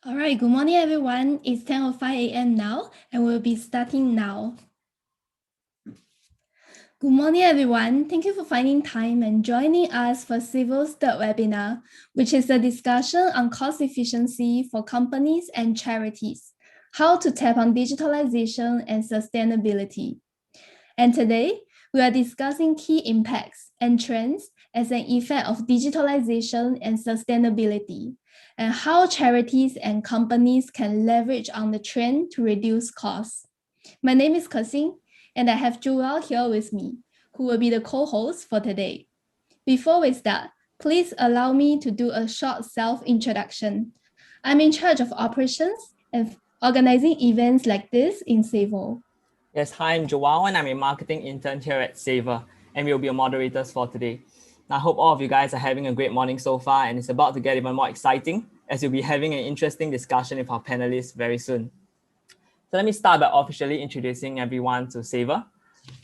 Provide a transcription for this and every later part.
All right, good morning, everyone. It's 10:05 a.m. now, and we'll be starting now. Good morning, everyone. Thank you for finding time and joining us for Savor's third webinar, which is a discussion on cost efficiency for companies and charities, how to tap on digitalization and sustainability. And today, we are discussing key impacts and trends as an effect of digitalization and sustainability, and how charities and companies can leverage on the trend to reduce costs. My name is Kasing, and I have Joel here with me, who will be the co-host for today. Before we start, please allow me to do a short self-introduction. I'm in charge of operations and organizing events like this in Savour. Yes, hi, I'm Joel and I'm a marketing intern here at Savour, and we'll be your moderators for today. I hope all of you guys are having a great morning so far, and it's about to get even more exciting as we'll be having an interesting discussion with our panelists very soon. So let me start by officially introducing everyone to Savour.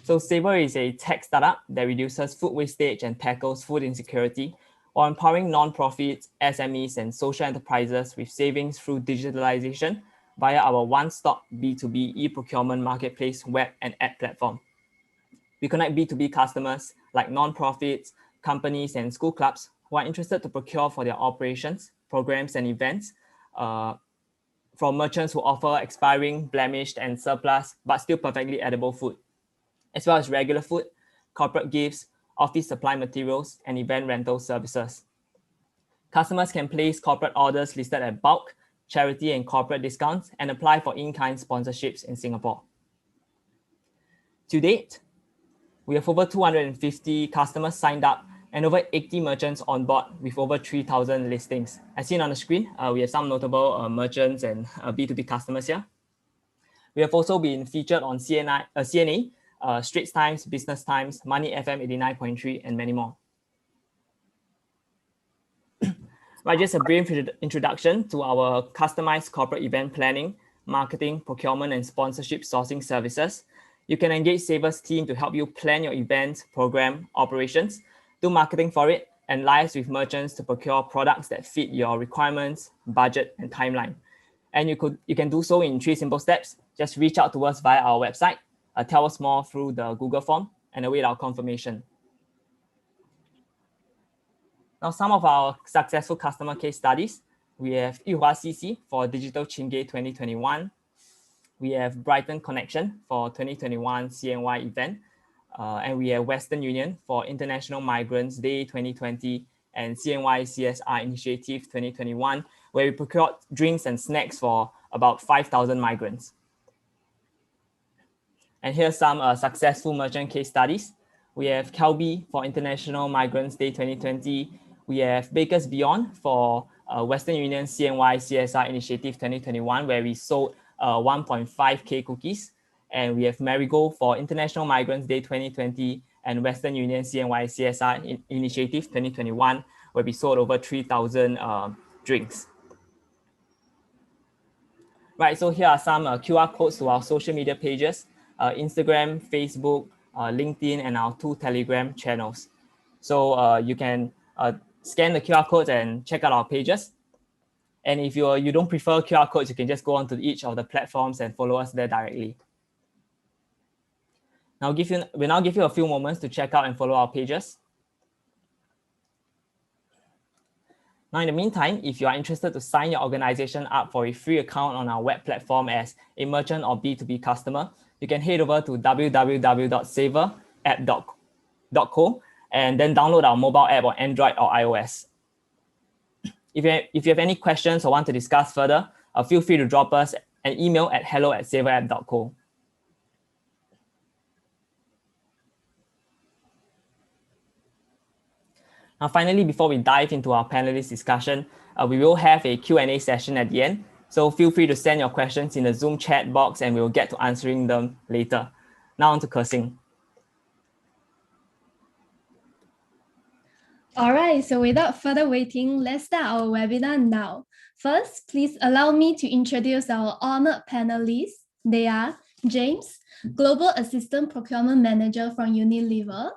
So Savour is a tech startup that reduces food wastage and tackles food insecurity while empowering non-profits, SMEs, and social enterprises with savings through digitalization via our one-stop B2B e-procurement marketplace web and app platform. We connect B2B customers like non-profits, companies, and school clubs who are interested to procure for their operations, programs, and events from merchants who offer expiring, blemished, and surplus, but still perfectly edible food, as well as regular food, corporate gifts, office supply materials, and event rental services. Customers can place corporate orders listed at bulk, charity, and corporate discounts and apply for in-kind sponsorships in Singapore. To date, we have over 250 customers signed up and over 80 merchants on board with over 3,000 listings. As seen on the screen, we have some notable merchants and B2B customers here. We have also been featured on CNA, Straits Times, Business Times, Money FM 89.3, and many more. Right, just a brief introduction to our customized corporate event planning, marketing, procurement, and sponsorship sourcing services. You can engage Savour's team to help you plan your event, program, operations, do marketing for it, and liaise with merchants to procure products that fit your requirements, budget, and timeline. And you can do so in 3 simple steps. Just reach out to us via our website, tell us more through the Google form, and await our confirmation. Now, some of our successful customer case studies, we have Yuhua CC for Digital Chingay 2021. We have Brighton Connection for 2021 CNY event. And we have Western Union for International Migrants Day 2020 and CNY CSR Initiative 2021, where we procured drinks and snacks for about 5,000 migrants. And here's some successful merchant case studies. We have Calbee for International Migrants Day 2020. We have Bakers Beyond for Western Union CNY CSR Initiative 2021, where we sold 1.5K cookies. And we have Marigold for International Migrants Day 2020 and Western Union CNY CSR Initiative 2021, where we sold over 3,000 drinks. Right, so here are some QR codes to our social media pages, Instagram, Facebook, LinkedIn, and our 2 Telegram channels. So you can scan the QR codes and check out our pages. And if you don't prefer QR codes, you can just go onto each of the platforms and follow us there directly. We'll now give you a few moments to check out and follow our pages. Now, in the meantime, if you are interested to sign your organization up for a free account on our web platform as a merchant or B2B customer, you can head over to www.savourapp.co and then download our mobile app on Android or iOS. If you have any questions or want to discuss further, feel free to drop us an email at hello@savourapp.co. Now, finally, before we dive into our panelist discussion, we will have a Q&A session at the end. So feel free to send your questions in the Zoom chat box and we'll get to answering them later. Now on to Kersing. All right, so without further waiting, let's start our webinar now. First, please allow me to introduce our honored panelists. They are James, Global Assistant Procurement Manager from Unilever.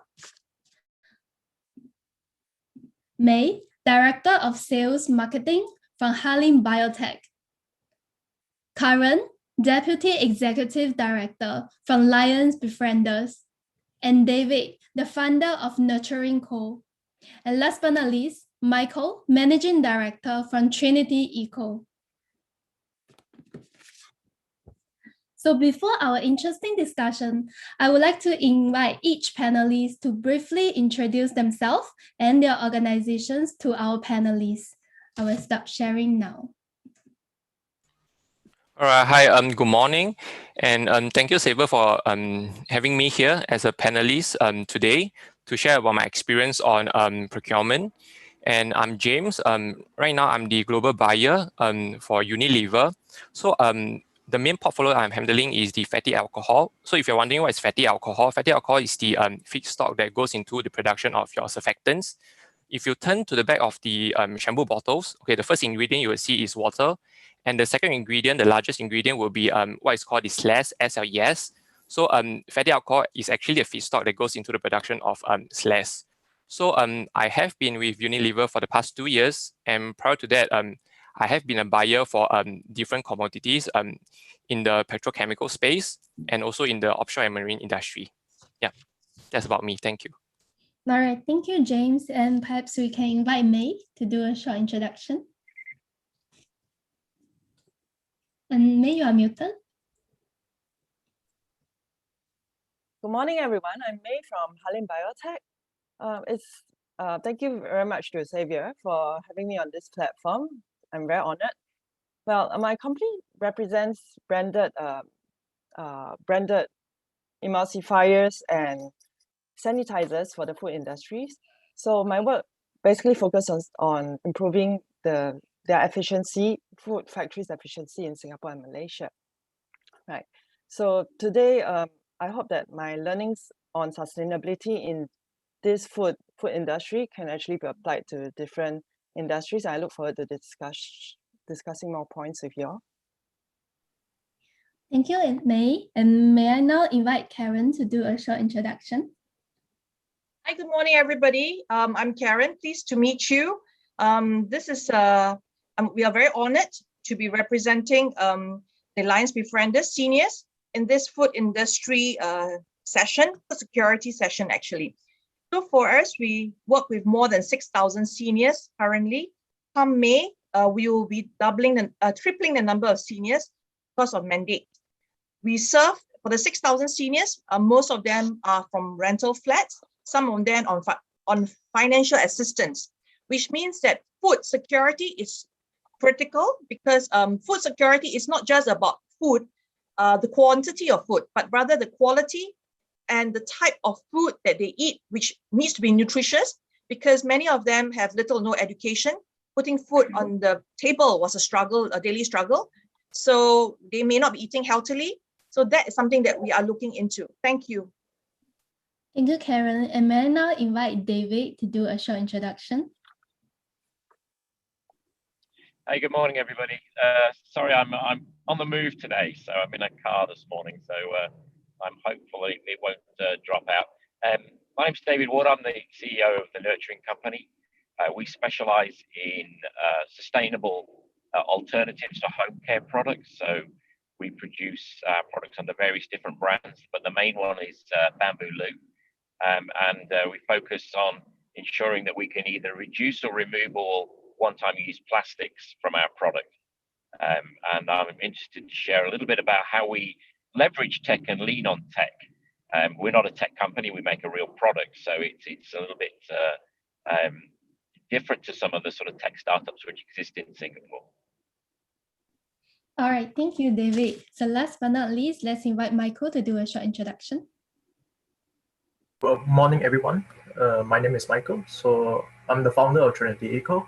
May, Director of Sales Marketing from Halim Biotech. Karen, Deputy Executive Director from Lions Befrienders, and David, the founder of Nurturing Co. And last but not least, Michael, Managing Director from Trinity Eco. So before our interesting discussion, I would like to invite each panelist to briefly introduce themselves and their organizations to our panelists. I will stop sharing now. All right, hi, good morning, and thank you, Savour, for having me here as a panelist today to share about my experience on procurement. And I'm James. Right now, I'm the global buyer for Unilever. So the main portfolio I'm handling is the fatty alcohol. So if you're wondering what is fatty alcohol is the feedstock that goes into the production of your surfactants. If you turn to the back of the shampoo bottles, okay, the first ingredient you will see is water. And the second ingredient, the largest ingredient, will be what is called the SLES, SLES. So fatty alcohol is actually a feedstock that goes into the production of SLES. So I have been with Unilever for the past 2 years, and prior to that, I have been a buyer for different commodities in the petrochemical space and also in the offshore and marine industry. Yeah, that's about me. Thank you. All right, thank you, James. And perhaps we can invite May to do a short introduction. And May, you are muted. Good morning, everyone. I'm May from Harlem Biotech. Thank you very much to Savour for having me on this platform. I'm very honored. Well, my company represents branded emulsifiers and sanitizers for the food industries. So my work basically focuses on improving their efficiency, food factories' efficiency in Singapore and Malaysia. Right. So today, I hope that my learnings on sustainability in this food industry can actually be applied to different industries. I look forward to discussing more points with you all. Thank you, May. And may I now invite Karen to do a short introduction? Hi, good morning, everybody. I'm Karen. Pleased to meet you. We are very honored to be representing the Lions Befrienders seniors in this food industry session, the security session, actually. So for us, we work with more than 6,000 seniors currently. Come May, we will be tripling the number of seniors because of mandate. We serve, for the 6,000 seniors, most of them are from rental flats, some of them on financial assistance, which means that food security is critical because food security is not just about food, the quantity of food, but rather the quality and the type of food that they eat, which needs to be nutritious, because many of them have little or no education. Putting food on the table was a struggle, a daily struggle. So they may not be eating healthily. So that is something that we are looking into. Thank you. Thank you, Karen. And may I now invite David to do a short introduction? Hey, good morning, everybody. Sorry, I'm on the move today, so I'm in a car this morning, so I'm hopefully it won't drop out. My name's David Ward. I'm the CEO of the Nurturing Company. We specialize in sustainable alternatives to home care products. So we produce products under various different brands, but the main one is bamboo loop. And we focus on ensuring that we can either reduce or remove all one-time use plastics from our product. And I'm interested to share a little bit about how we leverage tech and lean on tech. We're not a tech company, we make a real product. So it's a little bit different to some of the sort of tech startups which exist in Singapore. All right, thank you, David. So last but not least, let's invite Michael to do a short introduction. Well, morning, everyone. My name is Michael. So I'm the founder of Trinity Eco.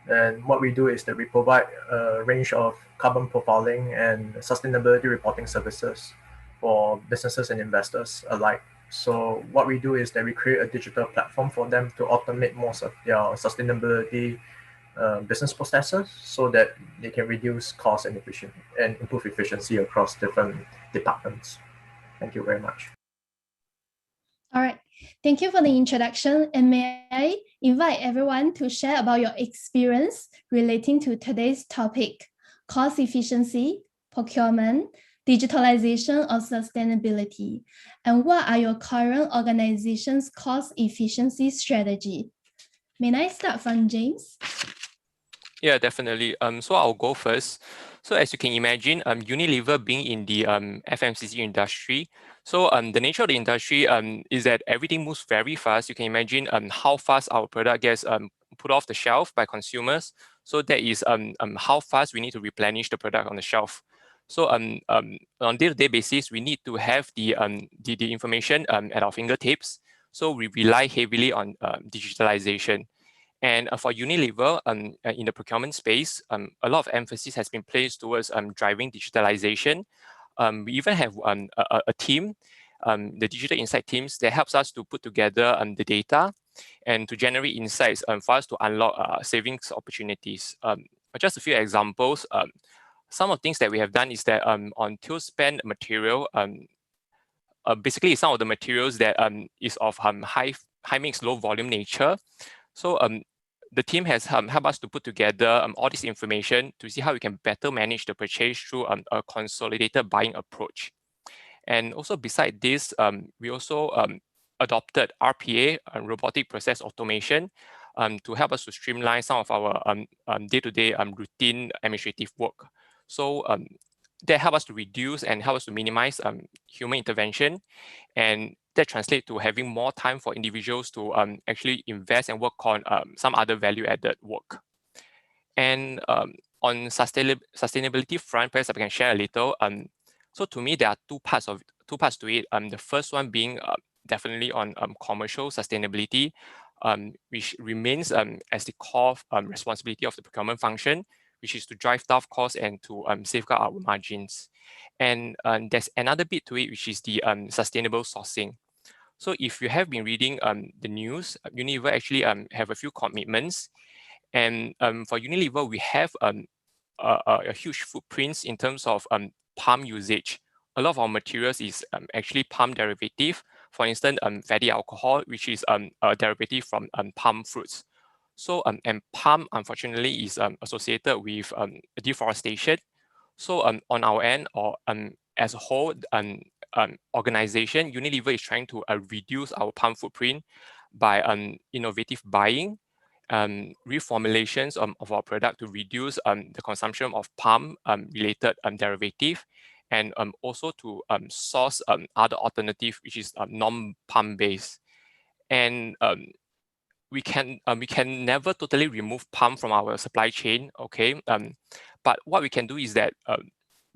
And what we do is that we provide a range of carbon profiling and sustainability reporting services for businesses and investors alike. So what we do is that we create a digital platform for them to automate most of their sustainability business processes so that they can reduce cost and improve efficiency across different departments. Thank you very much. All right, thank you for the introduction. And may I invite everyone to share about your experience relating to today's topic, cost efficiency, procurement, digitalization, or sustainability? And what are your current organization's cost efficiency strategy? May I start from James? Yeah, definitely. So I'll go first. So as you can imagine, Unilever being in the FMCG industry, so the nature of the industry is that everything moves very fast. You can imagine how fast our product gets put off the shelf by consumers. So that is how fast we need to replenish the product on the shelf. So on day-to-day basis, we need to have the information at our fingertips. So we rely heavily on digitalization. And for Unilever, in the procurement space, a lot of emphasis has been placed towards driving digitalization. We even have a team, the digital insight teams, that helps us to put together the data and to generate insights for us to unlock savings opportunities. Just a few examples. Some of the things that we have done is that on till spend material, basically some of the materials that is of high mix, low volume nature. So the team has helped us to put together all this information to see how we can better manage the purchase through a consolidated buying approach. And also beside this, we also adopted RPA, robotic process automation, to help us to streamline some of our day-to-day routine administrative work. So that help us to reduce and help us to minimize human intervention, and that translates to having more time for individuals to actually invest and work on some other value-added work. And on sustainability front, perhaps I can share a little. So to me, there are two parts to it. The first one being definitely on commercial sustainability, which remains as the core responsibility of the procurement function, which is to drive down costs and to safeguard our margins. And there's another bit to it, which is the sustainable sourcing. So if you have been reading the news, Unilever actually have a few commitments. And for Unilever, we have a huge footprints in terms of palm usage. A lot of our materials is actually palm derivative. For instance, fatty alcohol, which is a derivative from palm fruits. So and palm, unfortunately, is associated with deforestation. So on our end, or as a whole, organization, Unilever is trying to reduce our palm footprint by innovative buying, reformulations of our product to reduce the consumption of palm related derivative, and also to source other alternative, which is non-palm based. And we can never totally remove palm from our supply chain, okay? But what we can do is that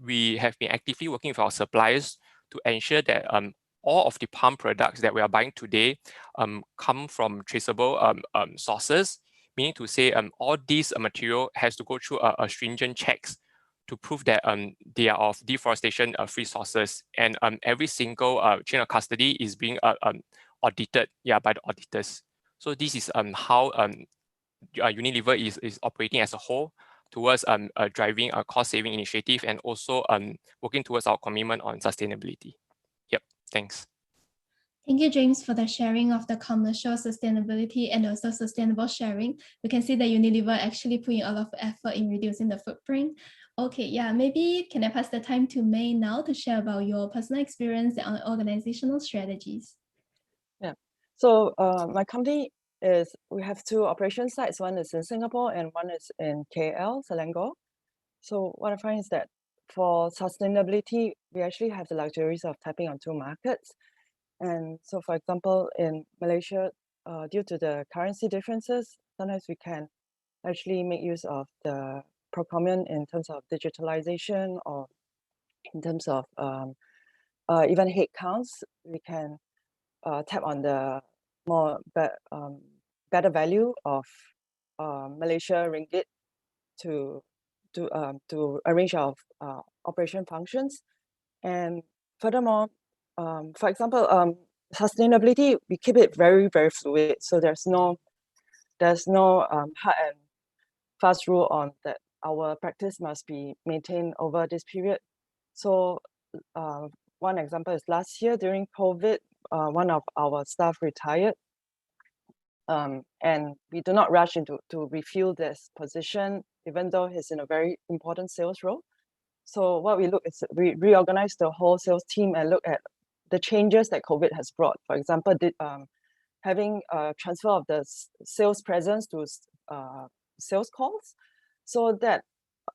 we have been actively working with our suppliers to ensure that all of the palm products that we are buying today come from traceable sources, meaning to say all these material has to go through a stringent checks to prove that they are of deforestation free sources, and every single chain of custody is being audited by the auditors. So this is how Unilever is operating as a whole towards driving a cost saving initiative, and also working towards our commitment on sustainability. Yep, thanks. Thank you, James, for the sharing of the commercial sustainability and also sustainable sharing. We can see that Unilever actually putting a lot of effort in reducing the footprint. Okay, yeah, maybe can I pass the time to May now to share about your personal experience and organizational strategies? Yeah, so my company we have two operation sites. One is in Singapore and one is in KL, Selangor. So what I find is that for sustainability, we actually have the luxuries of tapping on two markets. And so, for example, in Malaysia, due to the currency differences, sometimes we can actually make use of the procurement in terms of digitalization, or in terms of even headcounts. We can tap on the more better value of Malaysia ringgit to arrange our operation functions. And furthermore, for example, sustainability, we keep it very, very fluid. So there's no hard and fast rule on that our practice must be maintained over this period. So one example is last year during COVID, one of our staff retired, and we do not rush into to refill this position, even though he's in a very important sales role. So what we look is we reorganize the whole sales team and look at the changes that COVID has brought. For example, having a transfer of the sales presence to sales calls. So that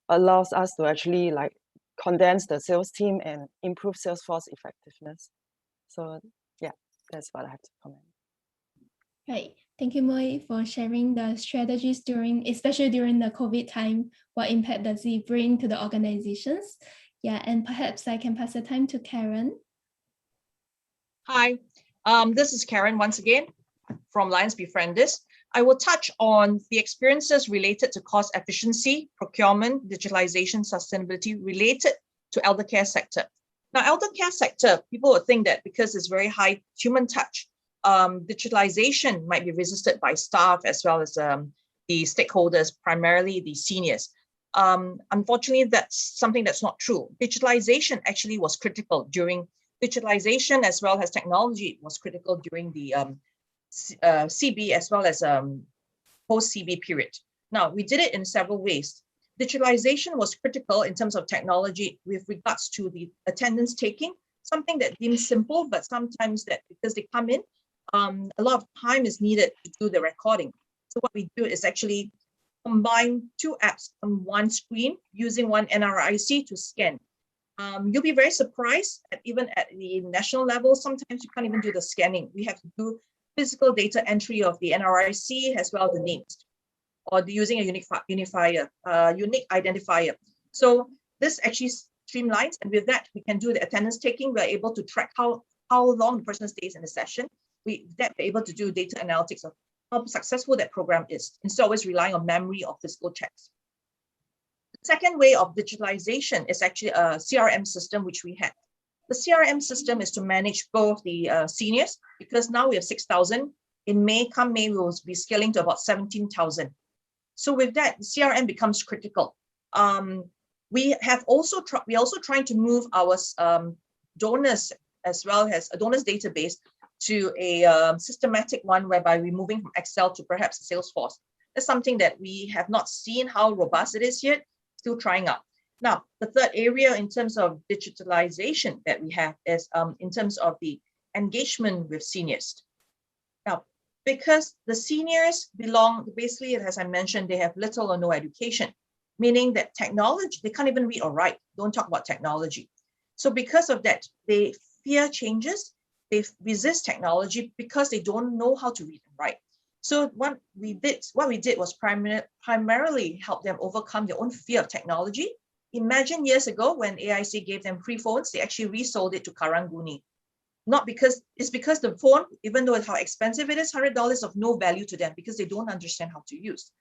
allows us to actually like condense the sales team and improve sales force effectiveness. So yeah, that's what I have to comment. Right. Thank you, Moi, for sharing the strategies especially during the COVID time, what impact does it bring to the organizations? Yeah, and perhaps I can pass the time to Karen. Hi, this is Karen once again from Lions Befriend This. I will touch on the experiences related to cost efficiency, procurement, digitalization, sustainability related to elder care sector. Now, elder care sector, people would think that because it's very high human touch, digitalization might be resisted by staff as well as the stakeholders, primarily the seniors. Unfortunately, that's something that's not true. Digitalization actually was critical during digitalization as well as technology was critical during the CB as well as post-CB period. Now, we did it in several ways. Digitalization was critical in terms of technology with regards to the attendance taking, something that seems simple, but sometimes that because they come in, a lot of time is needed to do the recording. So what we do is actually combine two apps on one screen using one NRIC to scan. You'll be very surprised that even at the national level, sometimes you can't even do the scanning. We have to do physical data entry of the NRIC as well as the names, or using a unique identifier. So this actually streamlines, and with that, we can do the attendance taking. We're able to track how long the person stays in the session. We're able to do data analytics of how successful that program is, instead of always relying on memory or physical checks. The second way of digitalization is actually a CRM system, which we have. The CRM system is to manage both the seniors, because now we have 6,000. In May, come May, we will be scaling to about 17,000. So with that, CRM becomes critical. We're also trying to move our donors as well as a donors database to a systematic one, whereby we're moving from Excel to perhaps Salesforce. That's something that we have not seen how robust it is yet, still trying out. Now, the third area in terms of digitalization that we have is in terms of the engagement with seniors. Now, because the seniors belong, basically, as I mentioned, they have little or no education, meaning that technology, they can't even read or write, don't talk about technology. So because of that, they fear changes, they resist technology because they don't know how to read and write. So what we did was primarily help them overcome their own fear of technology. Imagine years ago when AIC gave them free phones, they actually resold it to Karanguni. It's because the phone, even though how expensive it is, $100 of no value to them because they don't understand how to use.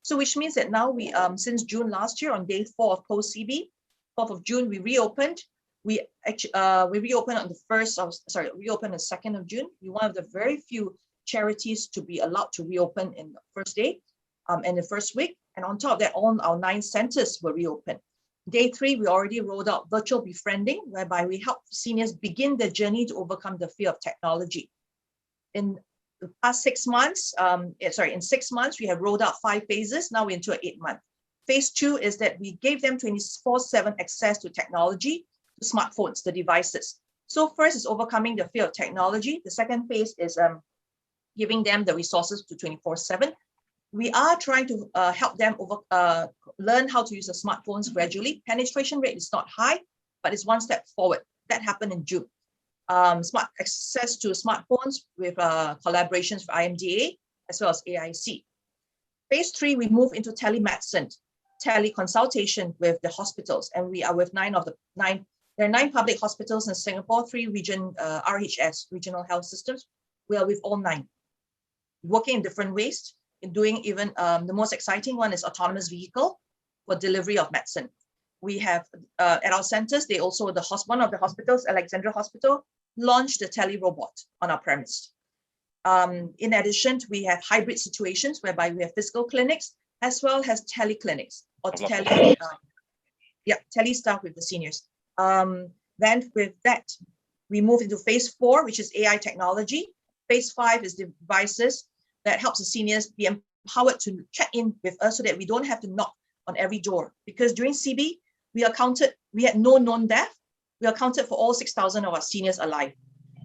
So which means that now we, since June last year, on day 4 of post-CB, 4th of June, we reopened. We reopened on the 2nd of June. We're one of the very few charities to be allowed to reopen in the first day and the first week. And on top of that, all our 9 centers were reopened. Day 3, we already rolled out virtual befriending, whereby we help seniors begin their journey to overcome the fear of technology. In the past 6 months, in 6 months, we have rolled out 5 phases. Now we're into an 8-month. Phase 2 is that we gave them 24/7 access to technology, to smartphones, the devices. So first is overcoming the fear of technology. The second phase is giving them the resources to 24/7. We are trying to help them learn how to use the smartphones gradually. Penetration rate is not high, but it's one step forward. That happened in June. Smart access to smartphones with collaborations with IMDA as well as AIC. Phase 3, we move into telemedicine, teleconsultation with the hospitals, and we are with 9 of the 9. There are 9 public hospitals in Singapore, 3 RHS, regional health systems. We are with all 9, working in different ways. In doing even the most exciting one is autonomous vehicle for delivery of medicine. We have at our centers, they also, one of the hospitals, Alexandra Hospital, launched the tele-robot on our premise. In addition, we have hybrid situations whereby we have physical clinics as well as teleclinics or tele staff with the seniors. Then with that, we move into phase 4, which is AI technology. Phase 5 is devices that helps the seniors be empowered to check in with us so that we don't have to knock on every door. Because during CB, we had no known death. We accounted for all 6,000 of our seniors alive.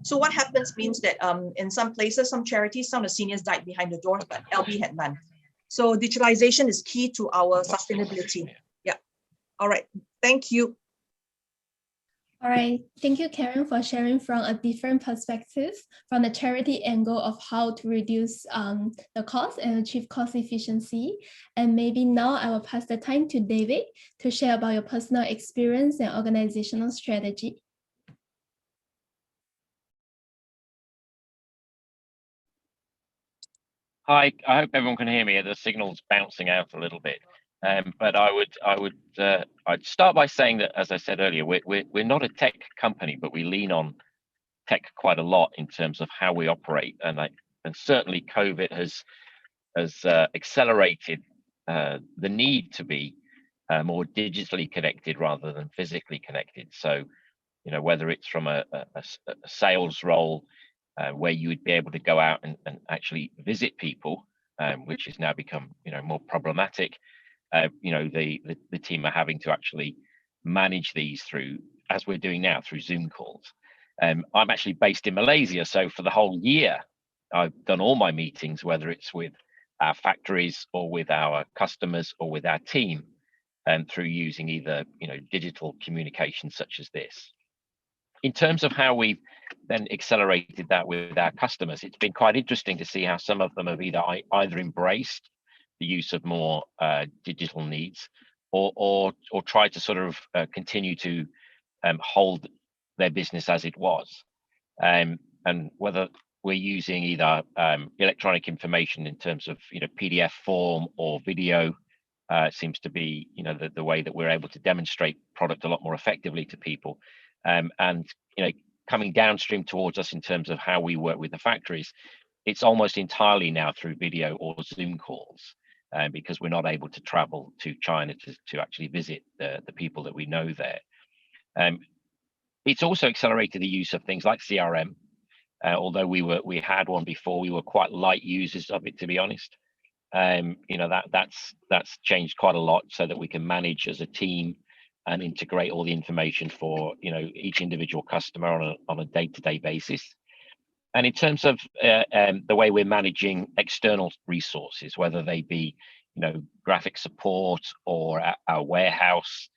So what happens means that in some places, some charities, some of the seniors died behind the doors, but LB had none. So digitalization is key to our sustainability. Yeah. All right. Thank you. All right, thank you, Karen, for sharing from a different perspective, from the charity angle of how to reduce the cost and achieve cost efficiency. And maybe now I will pass the time to David to share about your personal experience and organizational strategy. Hi, I hope everyone can hear me. The signal's bouncing out a little bit. But I'd start by saying that, as I said earlier, we're not a tech company, but we lean on tech quite a lot in terms of how we operate, and certainly COVID has accelerated the need to be more digitally connected rather than physically connected. So, you know, whether it's from a sales role where you would be able to go out and actually visit people, which has now become, you know, more problematic. You know, the team are having to actually manage these through, as we're doing now, through Zoom calls. I'm actually based in Malaysia, so for the whole year, I've done all my meetings, whether it's with our factories or with our customers or with our team, through using either, you know, digital communication such as this. In terms of how we've then accelerated that with our customers, it's been quite interesting to see how some of them have either embraced the use of more digital needs, or tried to sort of continue to hold their business as it was, and whether we're using either electronic information in terms of, you know, PDF form or video, seems to be, you know, the way that we're able to demonstrate product a lot more effectively to people. And, you know, coming downstream towards us in terms of how we work with the factories, it's almost entirely now through video or Zoom calls, because we're not able to travel to China to actually visit the people that we know there. It's also accelerated the use of things like CRM. Although we had one before, we were quite light users of it, to be honest. You know, that's changed quite a lot so that we can manage as a team and integrate all the information for, you know, each individual customer on a day-to-day basis. And in terms of the way we're managing external resources, whether they be, you know, graphic support or our warehouse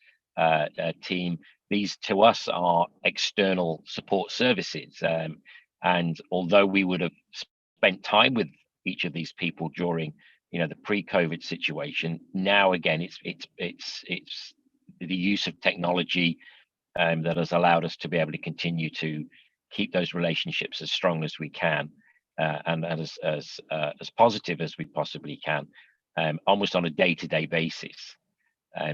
team, these to us are external support services. And although we would have spent time with each of these people during, you know, the pre-COVID situation, now again it's the use of technology that has allowed us to be able to continue to keep those relationships as strong as we can, and as positive as we possibly can, almost on a day-to-day basis.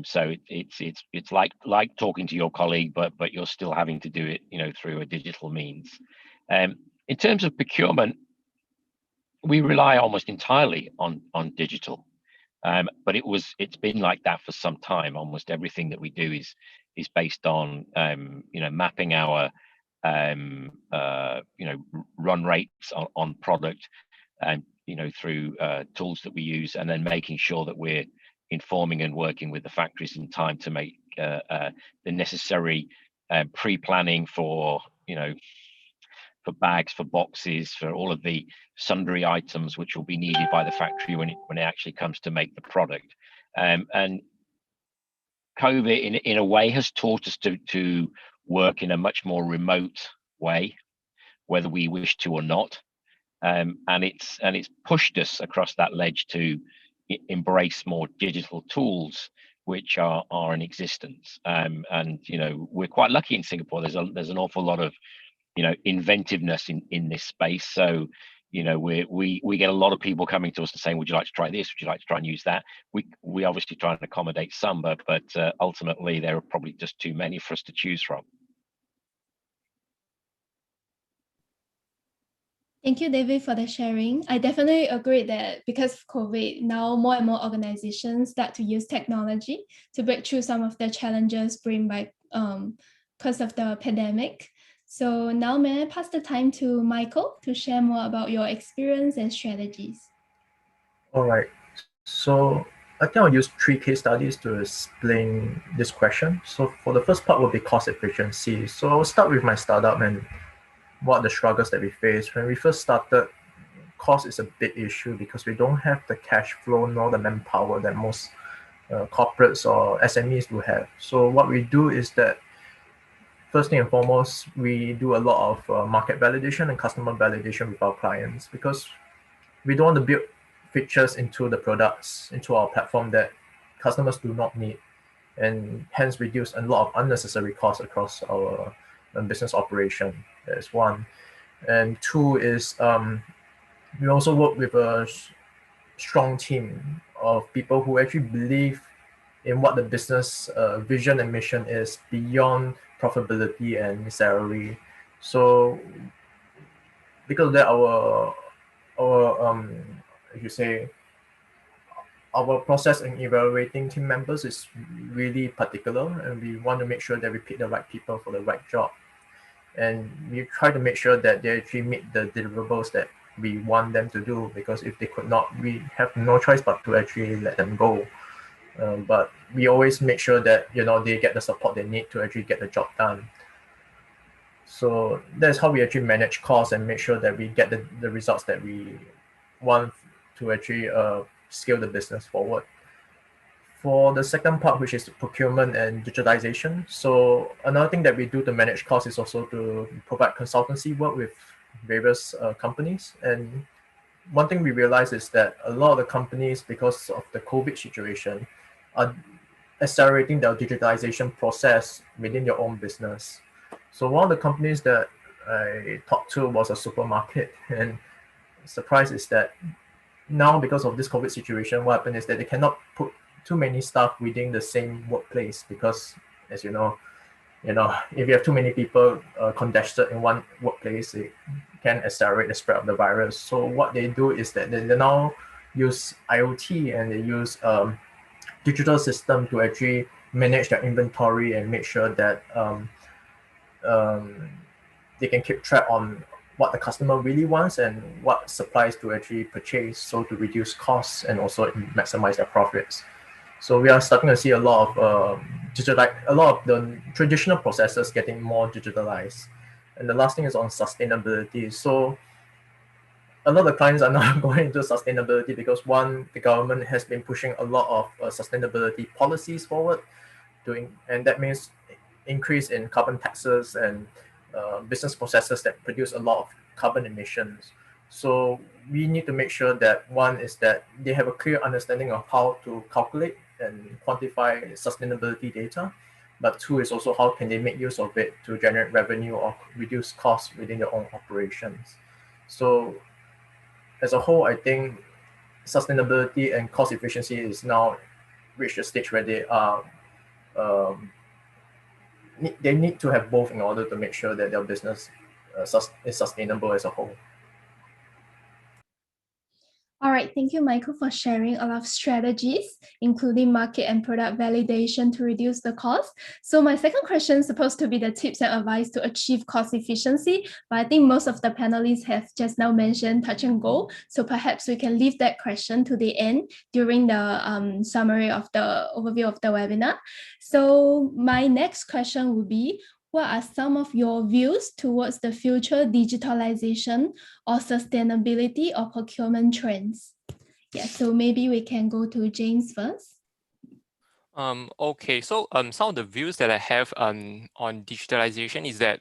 So it's like talking to your colleague, but you're still having to do it, you know, through a digital means. In terms of procurement, we rely almost entirely on digital, but it's been like that for some time. Almost everything that we do is based on you know, mapping our you know, run rates on product, and you know, through tools that we use, and then making sure that we're informing and working with the factories in time to make the necessary pre-planning for, you know, for bags, for boxes, for all of the sundry items which will be needed by the factory when it actually comes to make the product. And COVID in a way has taught us to work in a much more remote way, whether we wish to or not. And it's pushed us across that ledge to embrace more digital tools which are in existence. And you know, we're quite lucky in Singapore. There's an awful lot of, you know, inventiveness in this space. So, you know, we get a lot of people coming to us and saying, would you like to try this? Would you like to try and use that? We obviously try and accommodate some, but ultimately there are probably just too many for us to choose from. Thank you, David, for the sharing. I definitely agree that because of COVID, now more and more organizations start to use technology to break through some of the challenges bring by because of the pandemic. So now may I pass the time to Michael to share more about your experience and strategies? All right. So I think I'll use 3 case studies to explain this question. So for the first part will be cost efficiency. So I'll start with my startup and what are the struggles that we face. When we first started, cost is a big issue because we don't have the cash flow nor the manpower that most corporates or SMEs do have. So what we do is that first thing and foremost, we do a lot of market validation and customer validation with our clients because we don't want to build features into the products, into our platform that customers do not need, and hence reduce a lot of unnecessary costs across our business operation. That's one. And two is we also work with a strong team of people who actually believe in what the business vision and mission is beyond profitability and salary. So because of that, our if you say our process in evaluating team members is really particular, and we want to make sure that we pick the right people for the right job, and we try to make sure that they actually meet the deliverables that we want them to do, because if they could not, we have no choice but to actually let them go. But we always make sure that they get the support they need to actually get the job done. So that's how we actually manage costs and make sure that we get the results that we want to actually scale the business forward. For the second part, which is procurement and digitalization, so another thing that we do to manage costs is also to provide consultancy work with various companies. And one thing we realize is that a lot of the companies, because of the COVID situation, are accelerating their digitalization process within their own business. So one of the companies that I talked to was a supermarket, and surprise is that now, because of this COVID situation, what happened is that they cannot put too many staff within the same workplace because, as you know, if you have too many people congested in one workplace, it can accelerate the spread of the virus. So what they do is that they now use IoT and they use digital system to actually manage their inventory and make sure that they can keep track on what the customer really wants and what supplies to actually purchase, so to reduce costs and also maximize their profits. So we are starting to see a lot of a lot of the traditional processes getting more digitalized. And the last thing is on sustainability. So a lot of clients are now going into sustainability because one, the government has been pushing a lot of sustainability policies forward, and that means increase in carbon taxes and business processes that produce a lot of carbon emissions. So we need to make sure that one is that they have a clear understanding of how to calculate and quantify sustainability data, but two is also how can they make use of it to generate revenue or reduce costs within their own operations. So as a whole, I think sustainability and cost efficiency is now reached a stage where they need to have both in order to make sure that their business is sustainable as a whole. All right, thank you, Michael, for sharing a lot of strategies, including market and product validation to reduce the cost. So my second question is supposed to be the tips and advice to achieve cost efficiency, but I think most of the panelists have just now mentioned touch and go. So perhaps we can leave that question to the end during the summary of the overview of the webinar. So my next question would be, what are some of your views towards the future digitalization or sustainability or procurement trends? Yeah, so maybe we can go to James first. Okay, so some of the views that I have on digitalization is that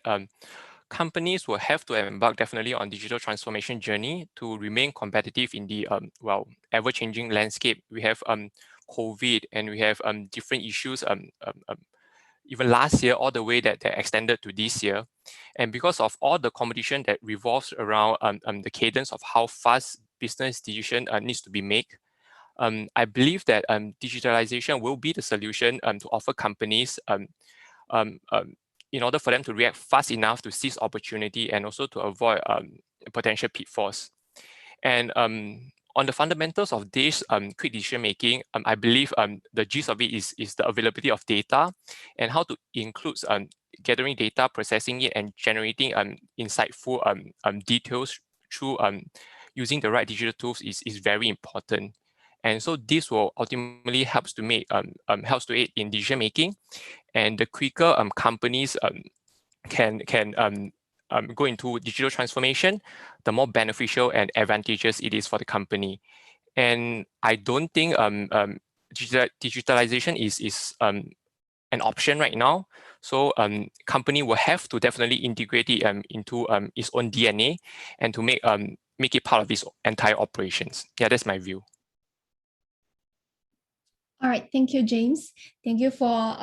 companies will have to embark definitely on digital transformation journey to remain competitive in the ever-changing landscape. We have COVID and we have different issues even last year, all the way that extended to this year. And because of all the competition that revolves around the cadence of how fast business decision needs to be made, I believe that digitalization will be the solution to offer companies in order for them to react fast enough to seize opportunity and also to avoid potential pitfalls. And on the fundamentals of this quick decision making, I believe the gist of it is the availability of data and how to include gathering data, processing it, and generating insightful details through using the right digital tools is very important. And so this will ultimately helps to aid in decision making, and the quicker companies can go into digital transformation, the more beneficial and advantageous it is for the company. And I don't think digitalization is an option right now. So company will have to definitely integrate it into its own DNA and to make it part of its entire operations. Yeah, that's my view. All right, thank you, James. Thank you for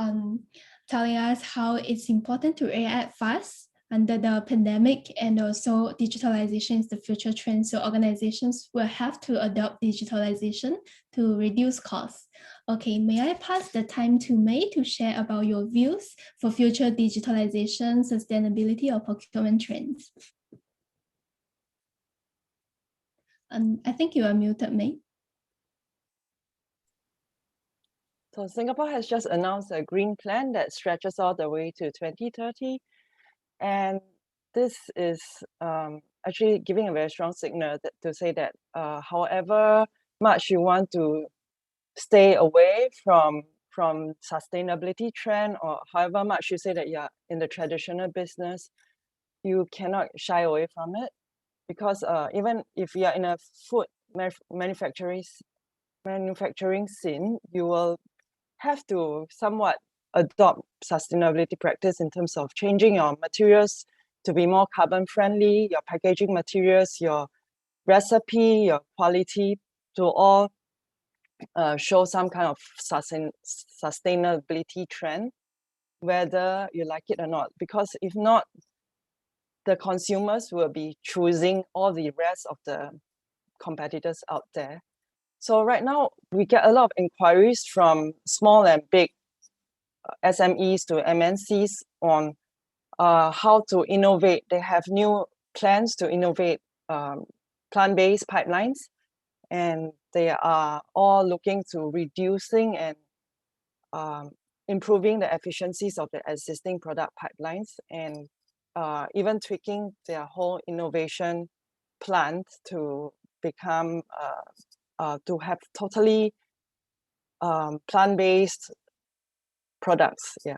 telling us how it's important to react fast under the pandemic, and also digitalization is the future trend. So organizations will have to adopt digitalization to reduce costs. Okay, may I pass the time to May to share about your views for future digitalization, sustainability, or procurement trends? I think you are muted, May. So Singapore has just announced a green plan that stretches all the way to 2030. And this is actually giving a very strong signal to say that however much you want to stay away from sustainability trend, or however much you say that you're in the traditional business, you cannot shy away from it, because even if you are in a food manufacturing scene, you will have to somewhat adopt sustainability practice in terms of changing your materials to be more carbon friendly, your packaging materials, your recipe, your quality, to all show some kind of sustainability trend, whether you like it or not. Because if not, the consumers will be choosing all the rest of the competitors out there. So right now, we get a lot of inquiries from small and big SMEs to MNCs on how to innovate. They have new plans to innovate plant-based pipelines, and they are all looking to reducing and improving the efficiencies of the existing product pipelines, and even tweaking their whole innovation plan to become to have totally plant-based products. Yeah.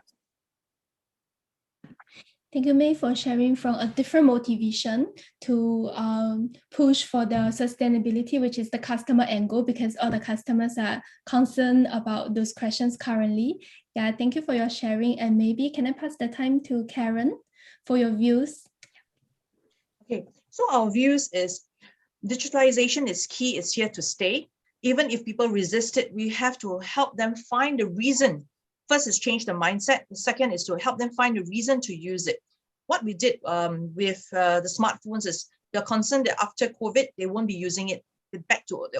Thank you, May, for sharing from a different motivation to push for the sustainability, which is the customer angle, because all the customers are concerned about those questions currently. Yeah, thank you for your sharing. And maybe can I pass the time to Karen for your views? Okay, so our views is digitalization is key, it's here to stay. Even if people resist it, we have to help them find the reason. First is change the mindset. The second is to help them find a reason to use it. What we did with the smartphones is they're concerned that after COVID, they won't be using it back to the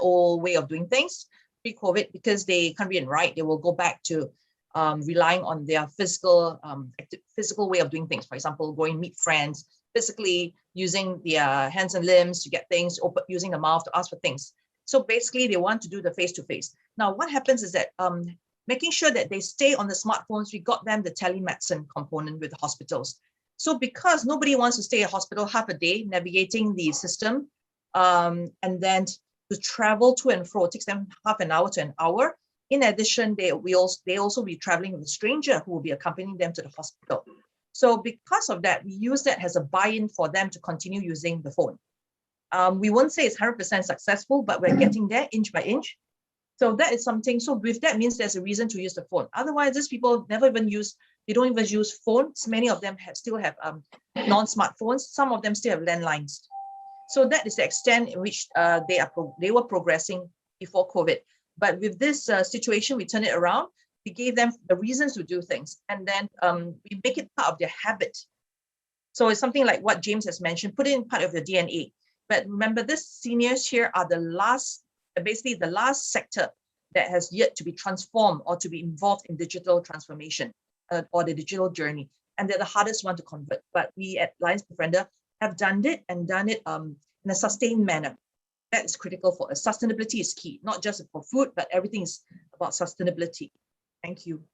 old way of doing things pre-COVID, because they can't read and write. They will go back to relying on their physical way of doing things. For example, going meet friends, physically using their hands and limbs to get things, or using the mouth to ask for things. So basically, they want to do the face-to-face. Now, what happens is that making sure that they stay on the smartphones, we got them the telemedicine component with the hospitals. So because nobody wants to stay at hospital half a day navigating the system, and then to travel to and fro, it takes them half an hour to an hour. In addition, they also be traveling with a stranger who will be accompanying them to the hospital. So because of that, we use that as a buy-in for them to continue using the phone. We won't say it's 100% successful, but we're getting there inch by inch. So that is something. So with that means there's a reason to use the phone. Otherwise, these people never even use, they don't even use phones. Many of them still have non-smartphones. Some of them still have landlines. So that is the extent in which they were progressing before COVID. But with this situation, we turn it around. We gave them the reasons to do things, and then we make it part of their habit. So it's something like what James has mentioned, put it in part of your DNA. But remember, these seniors here are basically the last sector that has yet to be transformed or to be involved in digital transformation or the digital journey. And they're the hardest one to convert. But we at Lions Befriender have done it in a sustained manner. That is critical for us. Sustainability is key, not just for food, but everything is about sustainability. Thank you.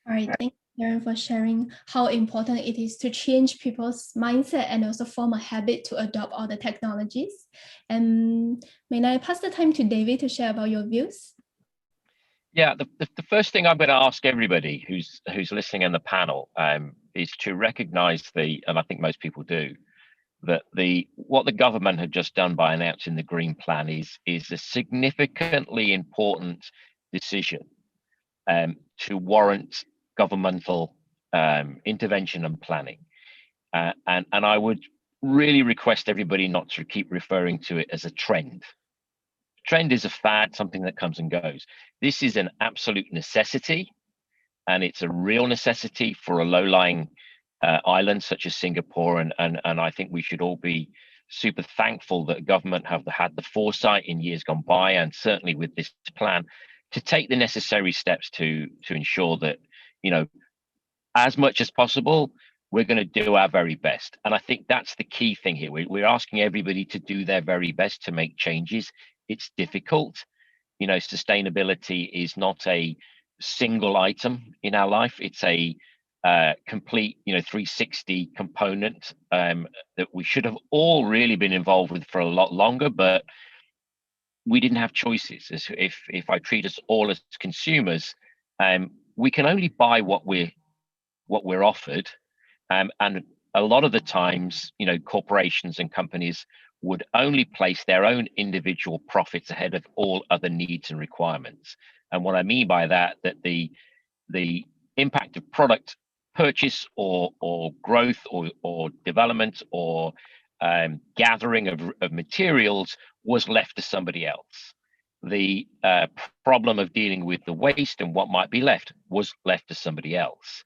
All right, thank you Karen, for sharing how important it is to change people's mindset and also form a habit to adopt all the technologies. And may I pass the time to David to share about your views? Yeah, the first thing I'm going to ask everybody who's listening in the panel is to recognise and I think most people do, that what the government have just done by announcing the Green Plan is a significantly important decision to warrant governmental intervention and planning. And I would really request everybody not to keep referring to it as a trend. Trend is a fad, something that comes and goes. This is an absolute necessity, and it's a real necessity for a low-lying island such as Singapore. And I think we should all be super thankful that government have had the foresight in years gone by, and certainly with this plan, to take the necessary steps to ensure that, as much as possible, we're going to do our very best. And I think that's the key thing here. We're asking everybody to do their very best to make changes. It's difficult. Sustainability is not a single item in our life. It's a complete, 360 component that we should have all really been involved with for a lot longer, but we didn't have choices. If I treat us all as consumers, we can only buy what we're offered. And a lot of the times, corporations and companies would only place their own individual profits ahead of all other needs and requirements. And what I mean by that the impact of product purchase or growth or development or gathering of materials was left to somebody else. The problem of dealing with the waste and what might be left was left to somebody else.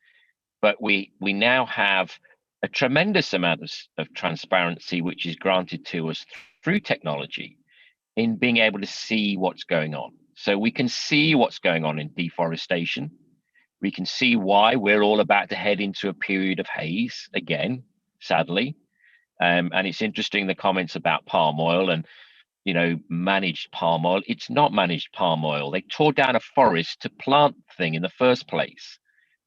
But we now have a tremendous amount of transparency, which is granted to us through technology, in being able to see what's going on. So we can see what's going on in deforestation. We can see why we're all about to head into a period of haze again, sadly. And it's interesting, the comments about palm oil and, managed palm oil. It's not managed palm oil. They tore down a forest to plant the thing in the first place.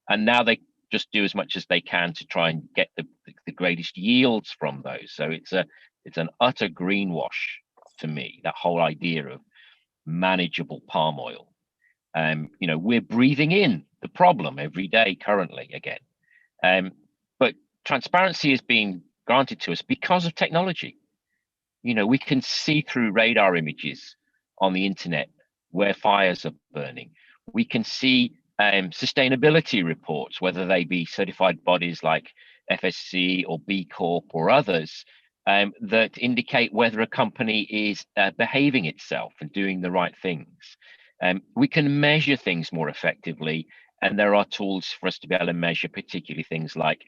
And now they just do as much as they can to try and get the greatest yields from those. So it's an utter greenwash to me, that whole idea of manageable palm oil. We're breathing in the problem every day currently again. But transparency is being granted to us because of technology. We can see through radar images on the internet where fires are burning. We can see sustainability reports, whether they be certified bodies like FSC or B Corp or others, that indicate whether a company is behaving itself and doing the right things. We can measure things more effectively, and there are tools for us to be able to measure particularly things like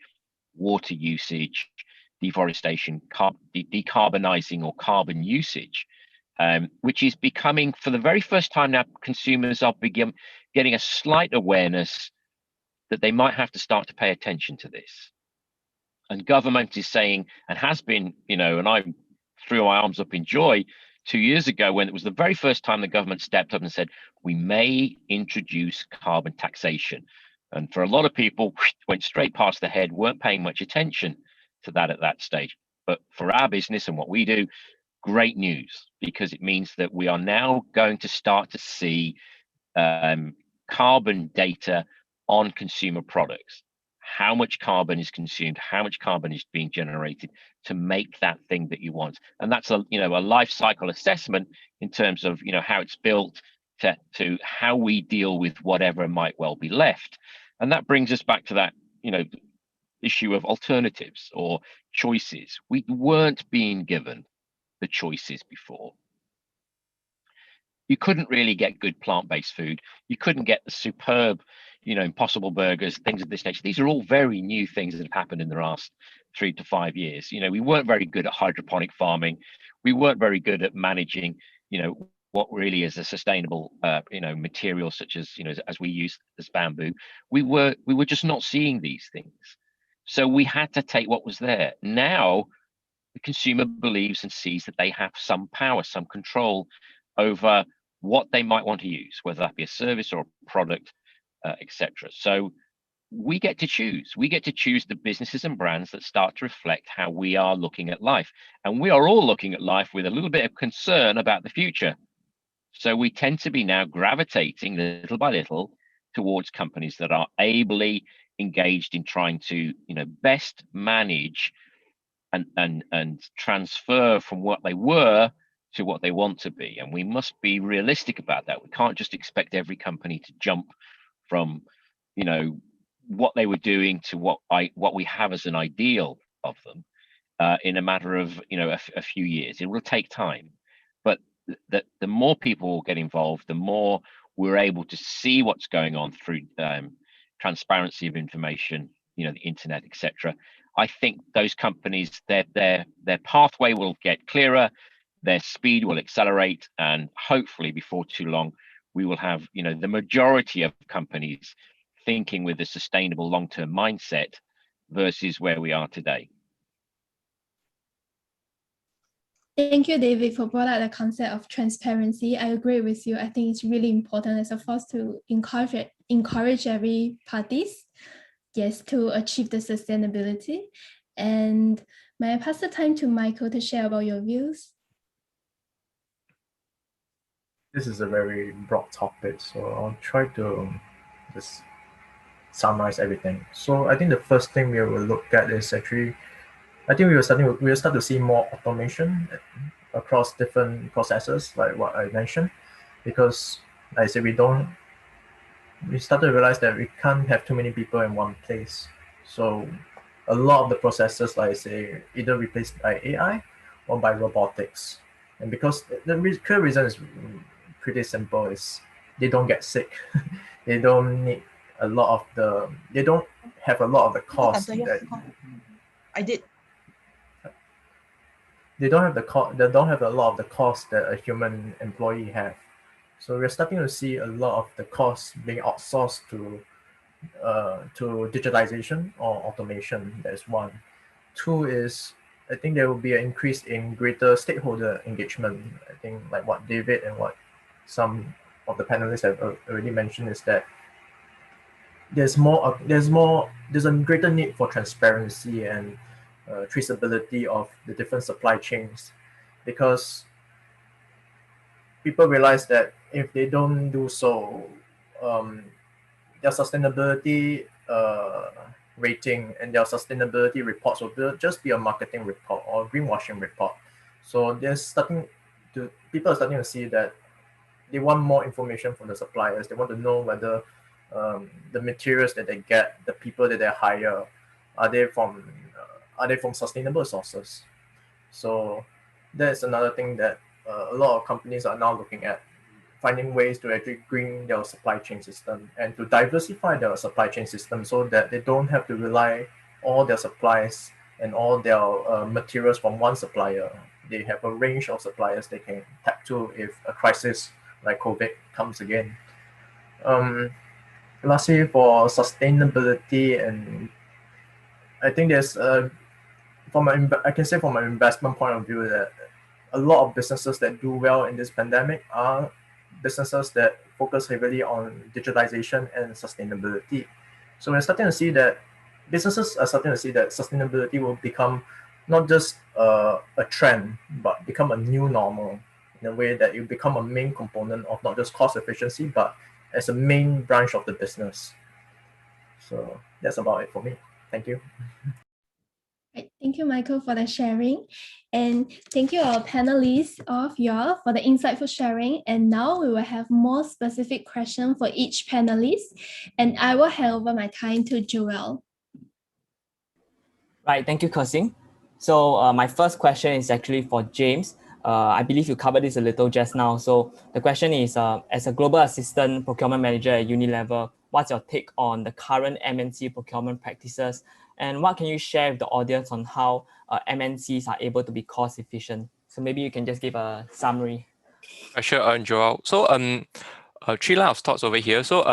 water usage, deforestation, decarbonizing or carbon usage, which is becoming, for the very first time now, consumers are getting a slight awareness that they might have to start to pay attention to this. And government is saying, and has been, and I threw my arms up in joy 2 years ago when it was the very first time the government stepped up and said, we may introduce carbon taxation. And for a lot of people, went straight past the head, weren't paying much attention to that at that stage. But for our business and what we do, great news, because it means that we are now going to start to see carbon data on consumer products. How much carbon is consumed, how much carbon is being generated to make that thing that you want. And that's a life cycle assessment in terms of how it's built to how we deal with whatever might well be left. And that brings us back to that issue of alternatives or choices. We weren't being given the choices before. You couldn't really get good plant-based food. You couldn't get the superb, Impossible Burgers, things of this nature. These are all very new things that have happened in the last 3 to 5 years. We weren't very good at hydroponic farming. We weren't very good at managing, what really is a sustainable, material such as, as we use as bamboo. We were just not seeing these things. So we had to take what was there. Now, the consumer believes and sees that they have some power, some control over what they might want to use, whether that be a service or a product, etc. So we get to choose. We get to choose the businesses and brands that start to reflect how we are looking at life. And we are all looking at life with a little bit of concern about the future. So we tend to be now gravitating little by little towards companies that are ably engaged in trying to, best manage and transfer from what they were to what they want to be. And we must be realistic about that. We can't just expect every company to jump from, what they were doing to what we have as an ideal of them in a matter of a few years. It will take time, but the more people get involved, the more we're able to see what's going on through transparency of information, the internet, etc. I think those companies, their pathway will get clearer, their speed will accelerate, and hopefully before too long, we will have the majority of companies thinking with a sustainable long-term mindset versus where we are today. Thank you, David, for brought out the concept of transparency. I agree with you. I think it's really important as a force to encourage every parties, yes, to achieve the sustainability. And may I pass the time to Michael to share about your views? This is a very broad topic, so I'll try to just summarize everything. So I think the first thing we will look at is actually, I think we will start to see more automation across different processes, like what I mentioned, because like I said, we start to realize that we can't have too many people in one place. So a lot of the processes, like I say, either replaced by AI or by robotics. And because the clear reason is pretty simple, is they don't get sick. They don't need a lot of they don't have a lot of the cost that I did. they don't have a lot of the cost that a human employee have. So we're starting to see a lot of the costs being outsourced to digitalization or automation. That's one. Two is, I think there will be an increase in greater stakeholder engagement. I think like what David and what some of the panelists have already mentioned is that there's a greater need for transparency and traceability of the different supply chains, because people realize that if they don't do so, their sustainability rating and their sustainability reports will just be a marketing report or greenwashing report. So people are starting to see that they want more information from the suppliers. They want to know whether the materials that they get, the people that they hire, are they from sustainable sources. So that's another thing that a lot of companies are now looking at, finding ways to actually green their supply chain system and to diversify their supply chain system so that they don't have to rely all their supplies and all their materials from one supplier. They have a range of suppliers they can tap to if a crisis like COVID comes again. Lastly, for sustainability, and I think there's I can say from an investment point of view that a lot of businesses that do well in this pandemic are businesses that focus heavily on digitalization and sustainability. So we're starting to see that businesses are starting to see that sustainability will become not just a trend, but become a new normal, in a way that it will become a main component of not just cost efficiency, but as a main branch of the business. So that's about it for me. Thank you. Right. Thank you, Michael, for the sharing. And thank you, our panelists of y'all, for the insightful sharing. And now we will have more specific questions for each panelist. And I will hand over my time to Joel. Right, thank you, Kersing. So my first question is actually for James. I believe you covered this a little just now. So the question is, as a global assistant procurement manager at Unilever, what's your take on the current MNC procurement practices? And what can you share with the audience on how MNCs are able to be cost efficient? So maybe you can just give a summary. Sure, Joel. So three lines of thoughts over here. So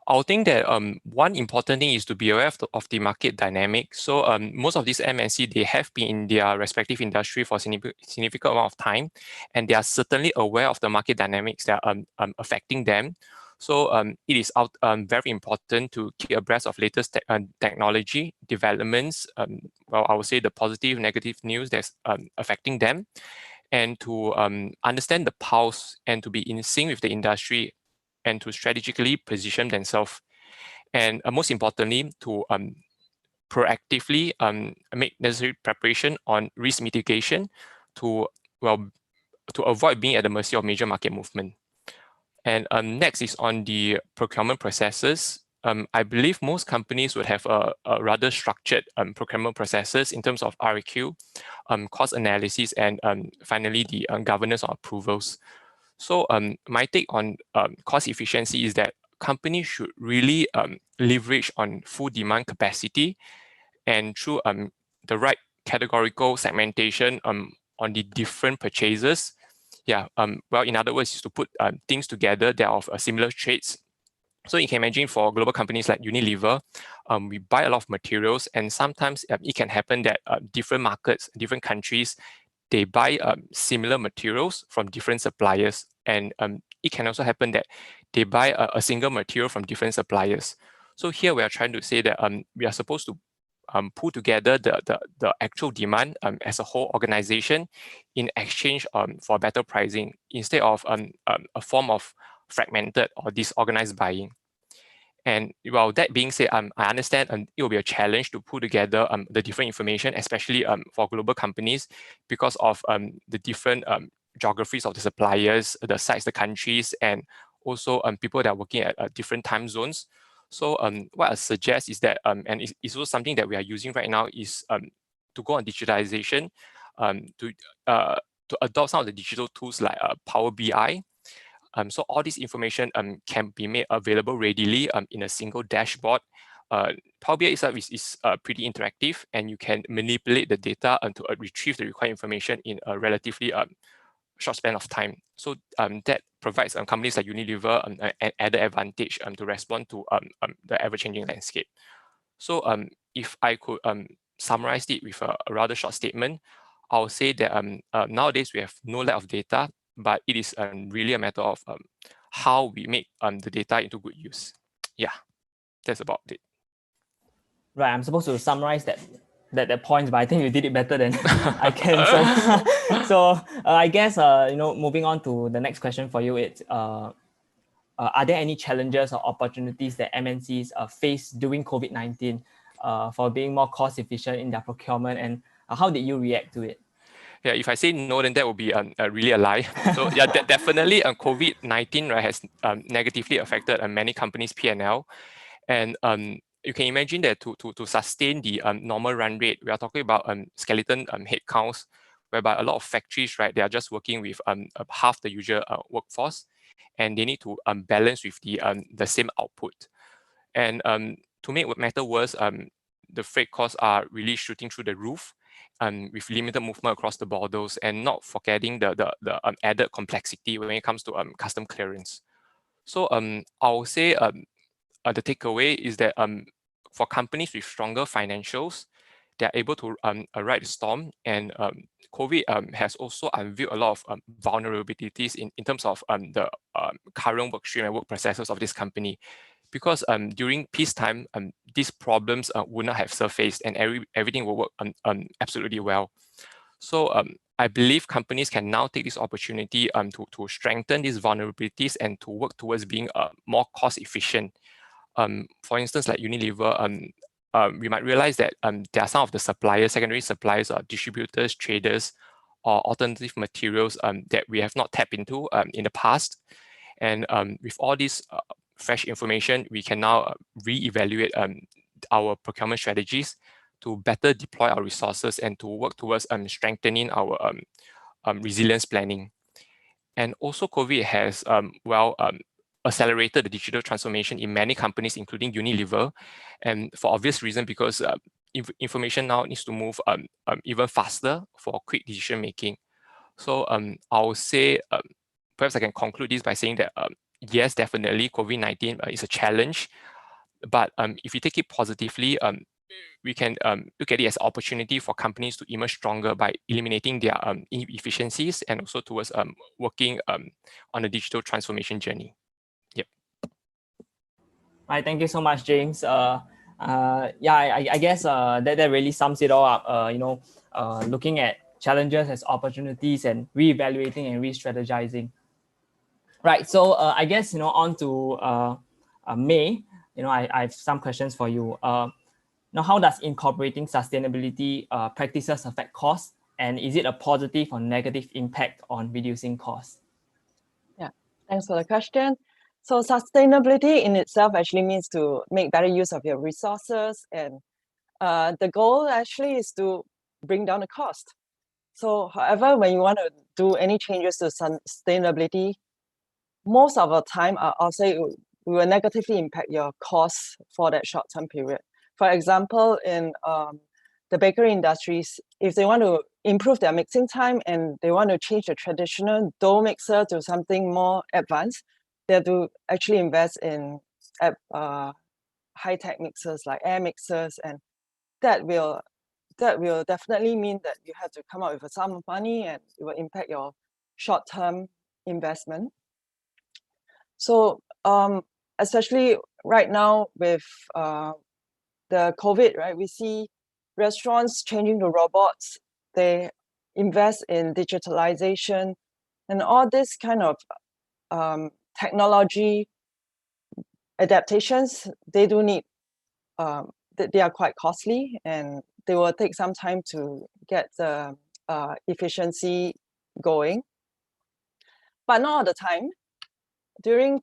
I'll think that one important thing is to be aware of the market dynamics. So most of these MNC, they have been in their respective industry for a significant amount of time, and they are certainly aware of the market dynamics that are affecting them. So it is very important to keep abreast of latest technology developments. Well, I would say the positive, negative news that's affecting them, and to understand the pulse and to be in sync with the industry and to strategically position themselves. And most importantly, to proactively make necessary preparation on risk mitigation to, well, to avoid being at the mercy of major market movement. And next is on the procurement processes. I believe most companies would have a rather structured procurement processes in terms of RFQ, cost analysis, and finally the governance or approvals. So my take on cost efficiency is that companies should really leverage on full demand capacity and through the right categorical segmentation on the different purchases. Yeah, well, in other words, is to put things together that are of similar traits. So you can imagine for global companies like Unilever, we buy a lot of materials, and sometimes it can happen that different markets, different countries, they buy similar materials from different suppliers. And it can also happen that they buy a single material from different suppliers. So here we are trying to say that we are supposed to pull together the actual demand as a whole organization in exchange for better pricing instead of a form of fragmented or disorganized buying. And well, that being said, I understand it will be a challenge to pull together the different information, especially for global companies, because of the different geographies of the suppliers, the sites, the countries, and also people that are working at different time zones. So what I suggest is that, and it's also something that we are using right now, is to go on digitalization, to adopt some of the digital tools like Power BI. So all this information can be made available readily in a single dashboard. Power BI itself is pretty interactive, and you can manipulate the data to retrieve the required information in a relatively short span of time. So that provides companies like Unilever an added advantage to respond to the ever-changing landscape. So if I could summarize it with a rather short statement, I'll say that nowadays we have no lack of data, but it is really a matter of how we make the data into good use. Yeah, that's about it. Right, I'm supposed to summarize that point, but I think you did it better than I can. So I guess moving on to the next question for you, it's are there any challenges or opportunities that MNCs face during COVID-19 for being more cost efficient in their procurement, and how did you react to it? Yeah, if I say no, then that would be really a lie. So yeah, definitely COVID-19 right, has negatively affected many companies' P&L. And you can imagine that to sustain the normal run rate, we are talking about skeleton headcounts, whereby a lot of factories, right, they are just working with half the usual workforce, and they need to balance with the same output. And to make matter worse, the freight costs are really shooting through the roof, with limited movement across the borders, and not forgetting the added complexity when it comes to custom clearance. So I'll say the takeaway is that for companies with stronger financials, they're able to ride the storm. And COVID has also unveiled a lot of vulnerabilities in terms of the current work stream and work processes of this company. Because during peacetime, these problems would not have surfaced, and everything will work absolutely well. So I believe companies can now take this opportunity to strengthen these vulnerabilities and to work towards being more cost efficient. For instance, like Unilever, we might realize that there are some of the suppliers, secondary suppliers, or distributors, traders, or alternative materials that we have not tapped into in the past. And with all these fresh information, we can now reevaluate our procurement strategies to better deploy our resources and to work towards strengthening our resilience planning. And also COVID has accelerated the digital transformation in many companies, including Unilever, and for obvious reason, because information now needs to move even faster for quick decision making. So I'll say, perhaps I can conclude this by saying that yes, definitely COVID-19 is a challenge, but if you take it positively, we can look at it as an opportunity for companies to emerge stronger by eliminating their inefficiencies and also towards working on a digital transformation journey. Yep. Right, thank you so much, James. I guess that really sums it all up. Looking at challenges as opportunities and reevaluating and re-strategizing. Right, so I guess on to May. I have some questions for you. Now, how does incorporating sustainability practices affect costs, and is it a positive or negative impact on reducing costs? Yeah, thanks for the question. So sustainability in itself actually means to make better use of your resources, and the goal actually is to bring down the cost. So however, when you want to do any changes to sustainability, most of the time, I'll say it will negatively impact your costs for that short-term period. For example, in the bakery industries, if they want to improve their mixing time and they want to change the traditional dough mixer to something more advanced, they have to actually invest in high-tech mixers like air mixers, and that will definitely mean that you have to come up with a sum of money, and it will impact your short-term investment. So especially right now with the COVID, right, we see restaurants changing to robots. They invest in digitalization, and all this kind of technology adaptations, they do need, they are quite costly, and they will take some time to get the efficiency going. But not all the time. During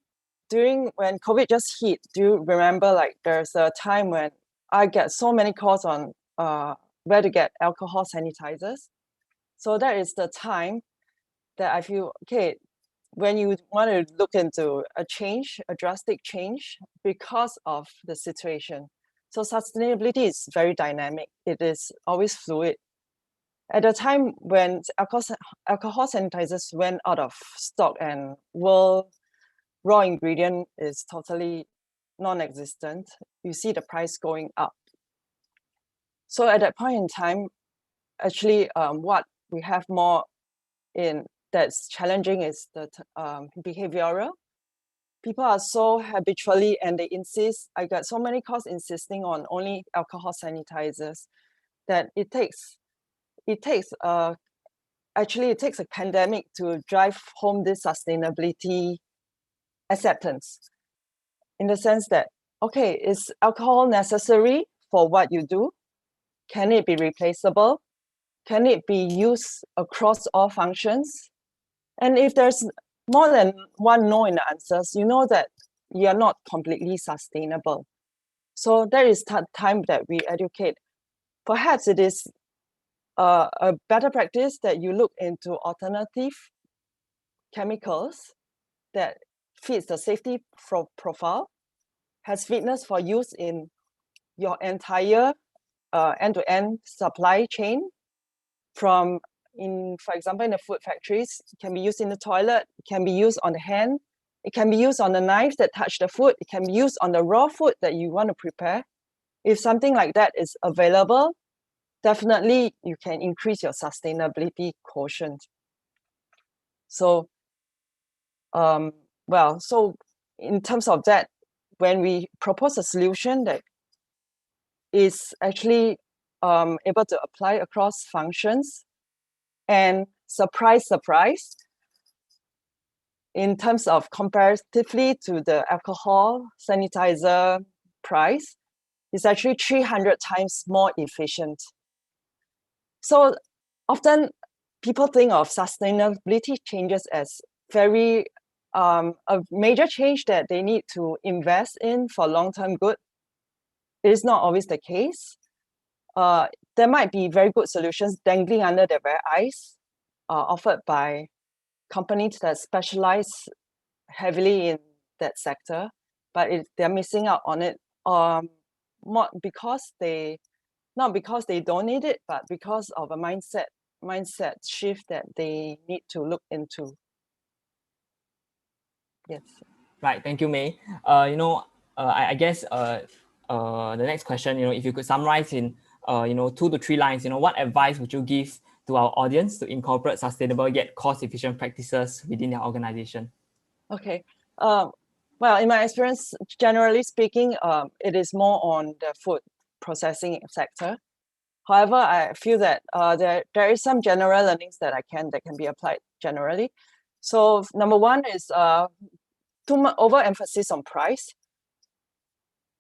when COVID just hit, do you remember, like, there's a time when I get so many calls on where to get alcohol sanitizers. So that is the time that I feel, okay, when you want to look into a change, a drastic change because of the situation. So sustainability is very dynamic. It is always fluid. At the time when alcohol sanitizers went out of stock and world raw ingredient is totally non-existent, you see the price going up. So at that point in time, actually, what we have more in that's challenging is the behavioral. People are so habitually, and they insist. I got so many calls insisting on only alcohol sanitizers that it takes actually it takes a pandemic to drive home this sustainability acceptance, in the sense that, okay, is alcohol necessary for what you do? Can it be replaceable? Can it be used across all functions? And if there's more than one no in the answers, you know that you're not completely sustainable. So there is time that we educate. Perhaps it is a better practice that you look into alternative chemicals that fits the safety profile, has fitness for use in your entire end-to-end supply chain, from for example, in the food factories, it can be used in the toilet, it can be used on the hand, it can be used on the knife that touch the food, it can be used on the raw food that you want to prepare. If something like that is available, definitely you can increase your sustainability quotient. So, so in terms of that, when we propose a solution that is actually able to apply across functions, and surprise, in terms of comparatively to the alcohol sanitizer price, is actually 300 times more efficient. So often people think of sustainability changes as very a major change that they need to invest in for long-term good. It is not always the case. There might be very good solutions dangling under their very eyes, offered by companies that specialize heavily in that sector, but they're missing out on it, not because they don't need it, but because of a mindset shift that they need to look into. Yes. Right. Thank you, May. I guess the next question, if you could summarize in 2 to 3 lines, what advice would you give to our audience to incorporate sustainable yet cost-efficient practices within their organization? Okay. Well, in my experience, generally speaking, it is more on the food processing sector. However, I feel that there is some general learnings that can be applied generally. So number one is too much overemphasis on price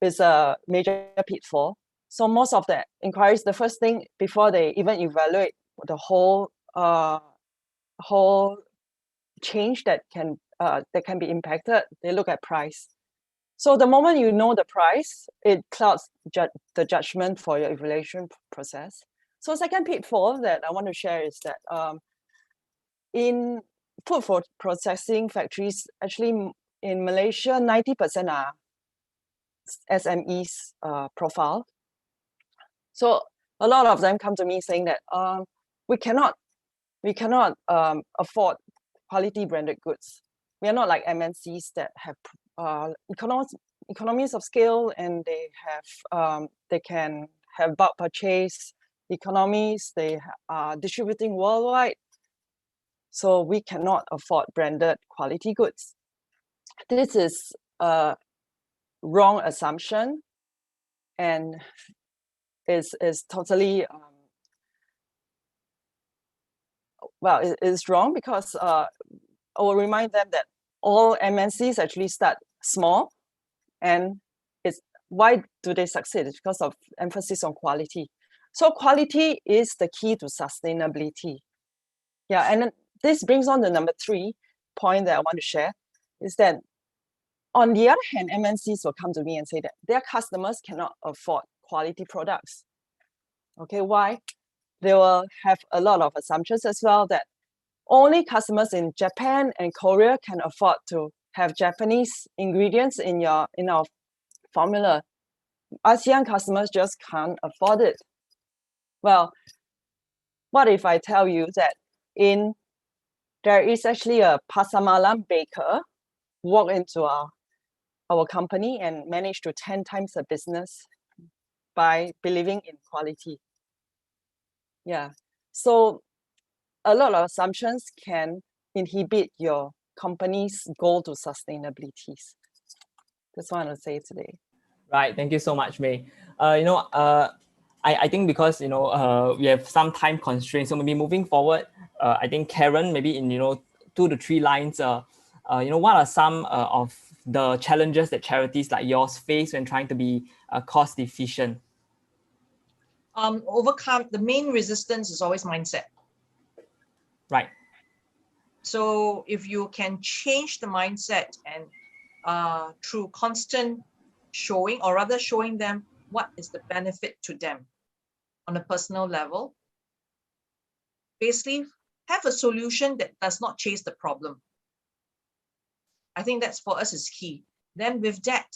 is a major pitfall. So most of the inquiries, the first thing before they even evaluate the whole change that can be impacted, they look at price. So the moment you know the price, it clouds the judgment for your evaluation process. So second pitfall that I want to share is that in food for processing factories, actually in Malaysia, 90% are SMEs profile. So a lot of them come to me saying that we cannot afford quality branded goods. We are not like MNCs that have economies of scale, and they can have bulk purchase economies. They are distributing worldwide, so we cannot afford branded quality goods. This is a wrong assumption, and is totally well, it is wrong because I will remind them that all MNCs actually start small, and it's why do they succeed? It's because of emphasis on quality. So quality is the key to sustainability. Yeah, and then this brings on the number 3 point that I want to share is that on the other hand, MNCs will come to me and say that their customers cannot afford quality products. Okay, why? They will have a lot of assumptions as well that only customers in Japan and Korea can afford to have Japanese ingredients in our formula. ASEAN customers just can't afford it. Well, what if I tell you that there is actually a Pasar Malam baker walk into our company and manage to 10 times the business by believing in quality. Yeah, so a lot of assumptions can inhibit your company's goal to sustainability. That's what I want to say today. Right, thank you so much, May. I think because we have some time constraints, so maybe moving forward, I think Karen, maybe in 2 to 3 lines, what are some of the challenges that charities like yours face when trying to be cost efficient? Overcome the main resistance is always mindset. Right. So if you can change the mindset and through constant showing, or rather showing them what is the benefit to them on a personal level, basically have a solution that does not chase the problem. I think that's for us is key. Then with that,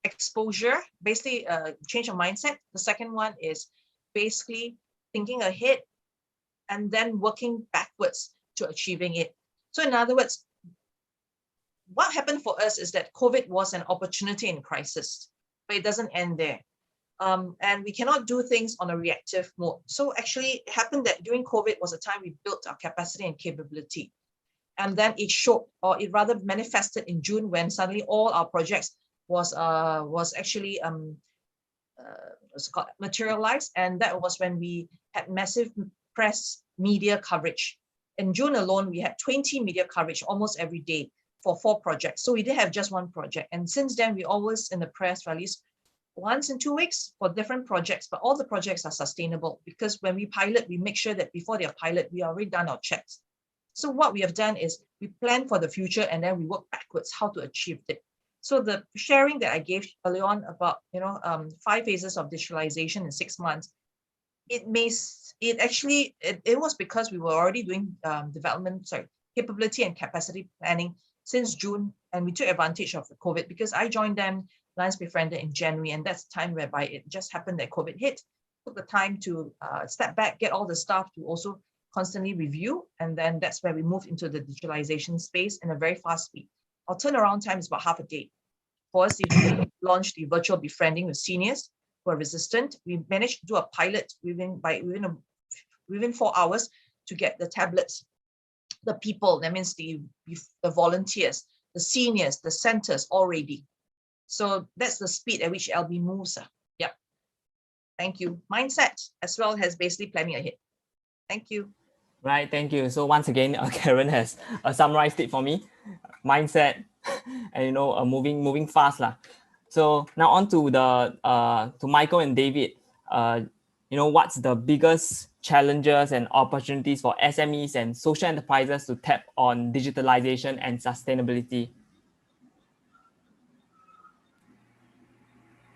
exposure, basically change of mindset. The second one is basically thinking ahead and then working backwards to achieving it. So in other words, what happened for us is that COVID was an opportunity in crisis, but it doesn't end there. And we cannot do things on a reactive mode. So actually it happened that during COVID was a time we built our capacity and capability. And then it showed, or it rather manifested in June when suddenly all our projects was actually materialized. And that was when we had massive press media coverage. In June alone, we had 20 media coverage almost every day for 4 projects. So we didn't have just one project. And since then, we always in the press release once in 2 weeks for different projects, but all the projects are sustainable because when we pilot, we make sure that before they are pilot, we already done our checks. So what we have done is we plan for the future and then we work backwards how to achieve it. So the sharing that I gave early on about 5 phases of digitalization in 6 months, it was because we were already doing capability and capacity planning since June, and we took advantage of the COVID because I joined them Lines Befriended in January, and that's the time whereby it just happened that COVID hit. Took the time to step back, get all the staff to also constantly review, and then that's where we moved into the digitalization space in a very fast speed. Our turnaround time is about half a day. For us, if we launched the virtual befriending with seniors who are resistant, we managed to do a pilot within 4 hours to get the tablets the people, that means the volunteers, the seniors, the centers already. So that's the speed at which LB moves. Yeah. Thank you. Mindset as well as basically planning ahead. Thank you. Right, thank you. So once again, Karen has summarized it for me. Mindset, and moving fast lah. So now on to to Michael and David. What's the biggest challenges and opportunities for SMEs and social enterprises to tap on digitalization and sustainability?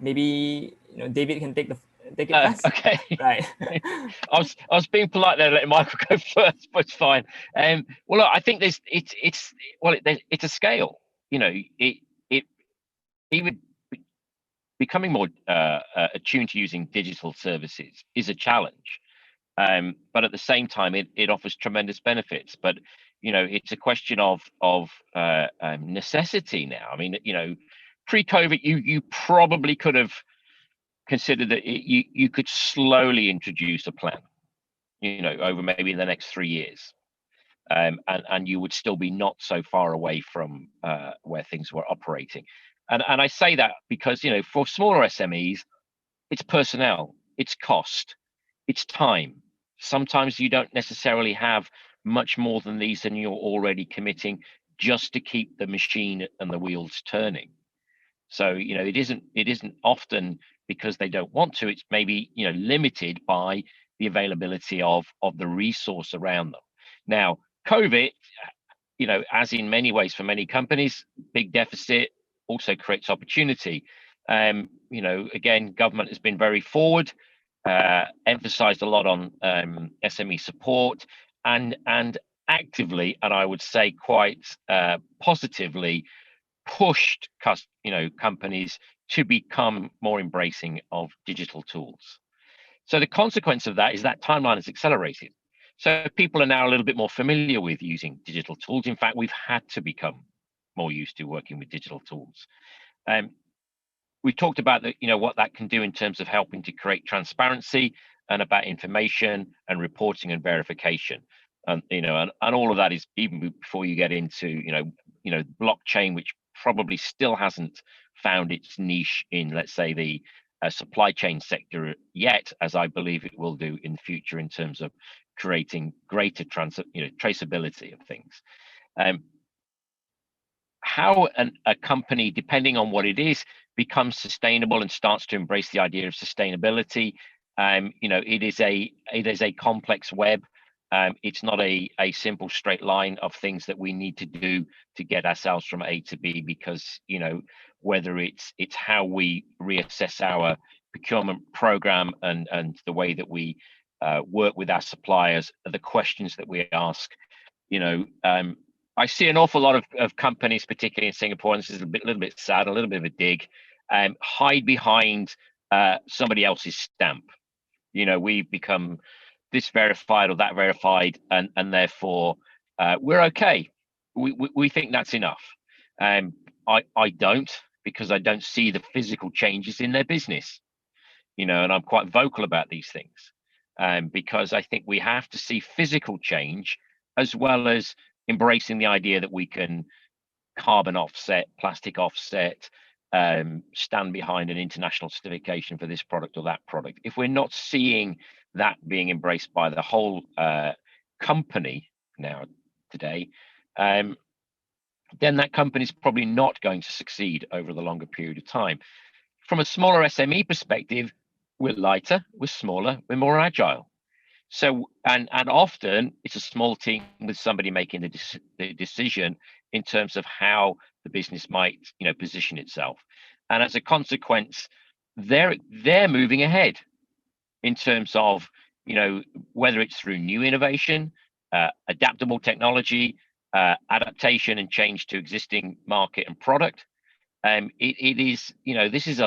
Maybe David can take it first. Okay. Right. I was being polite there, letting Michael go first, but it's fine. Well, look, I think it's a scale. It even becoming more attuned to using digital services is a challenge. But at the same time, it offers tremendous benefits. But it's a question of necessity now. I mean, pre-COVID, you probably could have considered that you could slowly introduce a plan, over maybe the next 3 years, and you would still be not so far away from where things were operating. And I say that because for smaller SMEs, it's personnel, it's cost, it's time. Sometimes you don't necessarily have much more than these, and you're already committing just to keep the machine and the wheels turning. So it isn't often because they don't want to. It's maybe limited by the availability of the resource around them. Now, COVID, as in many ways for many companies, big deficit also creates opportunity. Again, government has been very forward, emphasized a lot on SME support, and actively, and I would say quite positively, pushed companies to become more embracing of digital tools. So the consequence of that is that timeline has accelerated. So people are now a little bit more familiar with using digital tools. In fact, we've had to become more used to working with digital tools. We talked about what that can do in terms of helping to create transparency and about information and reporting and verification. And all of that is even before you get into blockchain, which probably still hasn't found its niche in, let's say, the supply chain sector yet, as I believe it will do in the future in terms of creating greater traceability of things. How a company, depending on what it is, becomes sustainable and starts to embrace the idea of sustainability, it is a complex web. It's not a simple straight line of things that we need to do to get ourselves from A to B, because whether it's how we reassess our procurement program and the way that we work with our suppliers, the questions that we ask. I see an awful lot of companies, particularly in Singapore, and this is a little bit sad, a little bit of a dig, hide behind somebody else's stamp. We've become this verified or that verified, and therefore we're okay. We think that's enough. I don't, because I don't see the physical changes in their business, and I'm quite vocal about these things, because I think we have to see physical change as well as embracing the idea that we can carbon offset, plastic offset, stand behind an international certification for this product or that product. If we're not seeing that being embraced by the whole company now today, then that company is probably not going to succeed over the longer period of time. From a smaller SME perspective, we're lighter, we're smaller, we're more agile. So, and often it's a small team with somebody making the decision in terms of how the business might, position itself. And as a consequence, they're moving ahead in terms of, whether it's through new innovation, adaptable technology, adaptation and change to existing market and product. It is, this is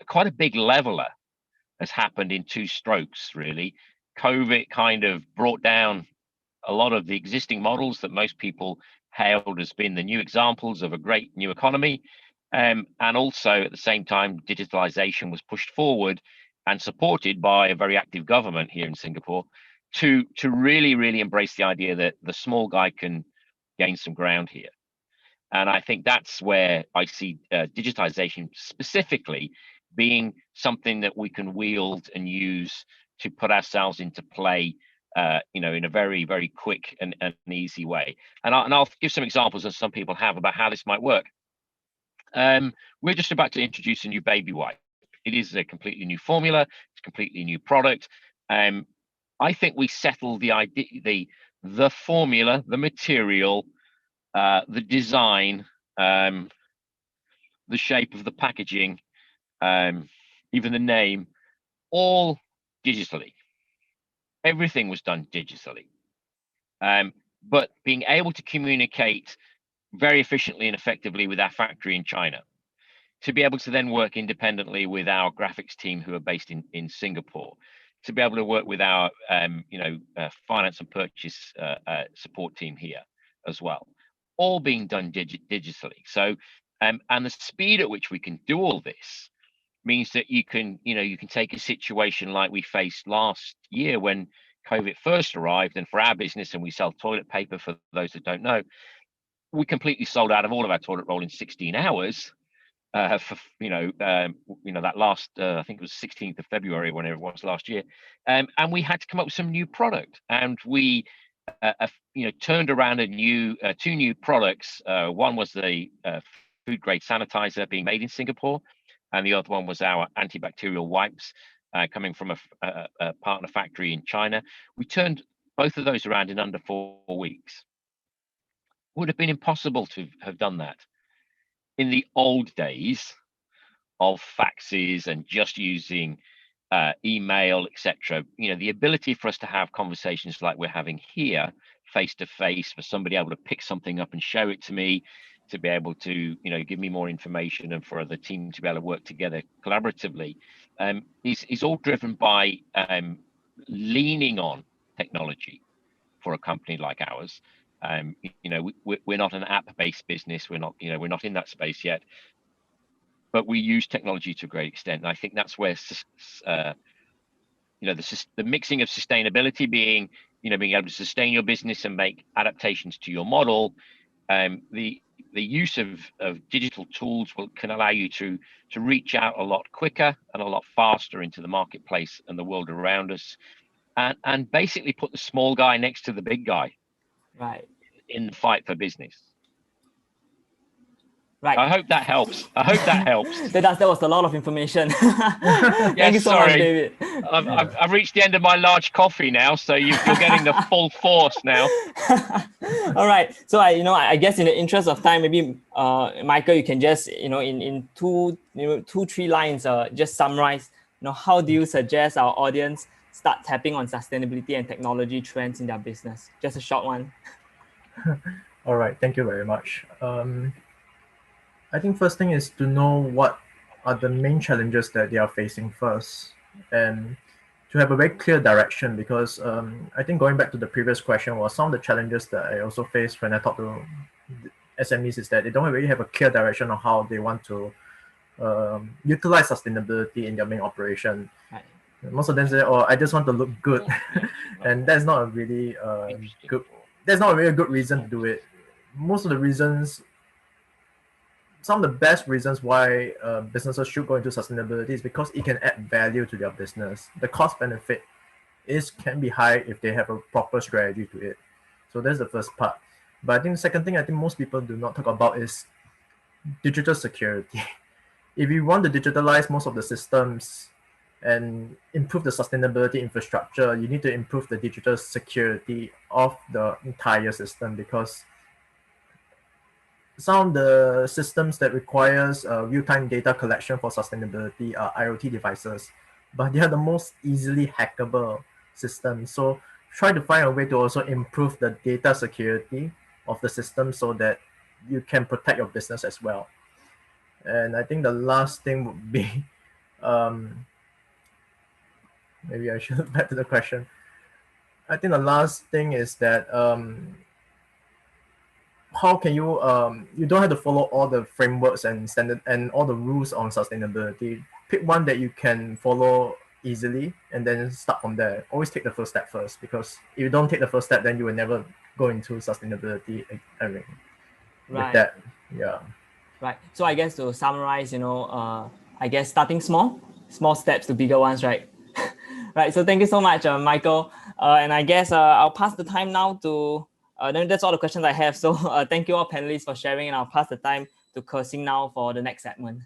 quite a big leveler has happened in two strokes, really. COVID kind of brought down a lot of the existing models that most people hailed as being the new examples of a great new economy. And also at the same time, digitalization was pushed forward and supported by a very active government here in Singapore to really embrace the idea that the small guy can gain some ground here. And I think that's where I see digitization specifically being something that we can wield and use to put ourselves into play, in a very quick and easy way. And I'll give some examples, as some people have, about how this might work. We're just about to introduce a new baby wipe. It is a completely new formula. It's a completely new product. I think we settle the idea, the formula, the material, the design, the shape of the packaging, even the name, all digitally. Everything was done digitally. But being able to communicate very efficiently and effectively with our factory in China, to be able to then work independently with our graphics team who are based in Singapore, to be able to work with our finance and purchase support team here as well, all being done digitally. So and the speed at which we can do all this means that you can take a situation like we faced last year when COVID first arrived, and for our business, and we sell toilet paper, for those that don't know, we completely sold out of all of our toilet roll in 16 hours. For that last, I think it was 16th of February, whenever it was last year, and we had to come up with some new product, and we turned around two new products. One was the food grade sanitizer being made in Singapore, and the other one was our antibacterial wipes coming from a partner factory in China. We turned both of those around in under 4 weeks. Would have been impossible to have done that in the old days of faxes and just using email, etc. The ability for us to have conversations like we're having here, face to face, for somebody able to pick something up and show it to me, to be able to give me more information, and for the team to be able to work together collaboratively, is all driven by leaning on technology for a company like ours. We're not an app-based business. We're not in that space yet, but we use technology to a great extent. And I think that's where the mixing of sustainability, being able to sustain your business and make adaptations to your model, the use of digital tools can allow you to reach out a lot quicker and a lot faster into the marketplace and the world around us, and basically put the small guy next to the big guy, Right. in the fight for business. Right. I hope that helps. That was a lot of information. Thank you so much, David. I've reached the end of my large coffee now, so you're getting the full force now. All right. So I guess in the interest of time, maybe Michael, you can just in 2-3 lines just summarize how do you suggest our audience start tapping on sustainability and technology trends in their business? Just a short one. All right, thank you very much. I think first thing is to know what are the main challenges that they are facing first, and to have a very clear direction, because I think going back to the previous question, was some of the challenges that I also faced when I talk to SMEs is that they don't really have a clear direction on how they want to utilize sustainability in their main operation. Right. Most of them say, "Oh, I just want to look good," and that's not a really good. That's not a really good reason to do it. Most of the reasons, some of the best reasons why businesses should go into sustainability is because it can add value to their business. The cost benefit can be high if they have a proper strategy to it. So that's the first part. But I think the second thing I think most people do not talk about is digital security. If you want to digitalize most of the systems and improve the sustainability infrastructure, you need to improve the digital security of the entire system, because some of the systems that requires real-time data collection for sustainability are IoT devices, but they are the most easily hackable systems. So try to find a way to also improve the data security of the system so that you can protect your business as well. And I think the last thing would be, maybe I should look back to the question. I think the last thing is that how can you you don't have to follow all the frameworks and standard and all the rules on sustainability. Pick one that you can follow easily and then start from there. Always take the first step first, because if you don't take the first step, then you will never go into sustainability. I mean, with Right. that, yeah. Right. So I guess to summarize, I guess starting small steps to bigger ones, right? Right. So thank you so much, Michael. And I guess I'll pass the time now to, then that's all the questions I have. So thank you all panelists for sharing, and I'll pass the time to Kersing now for the next segment.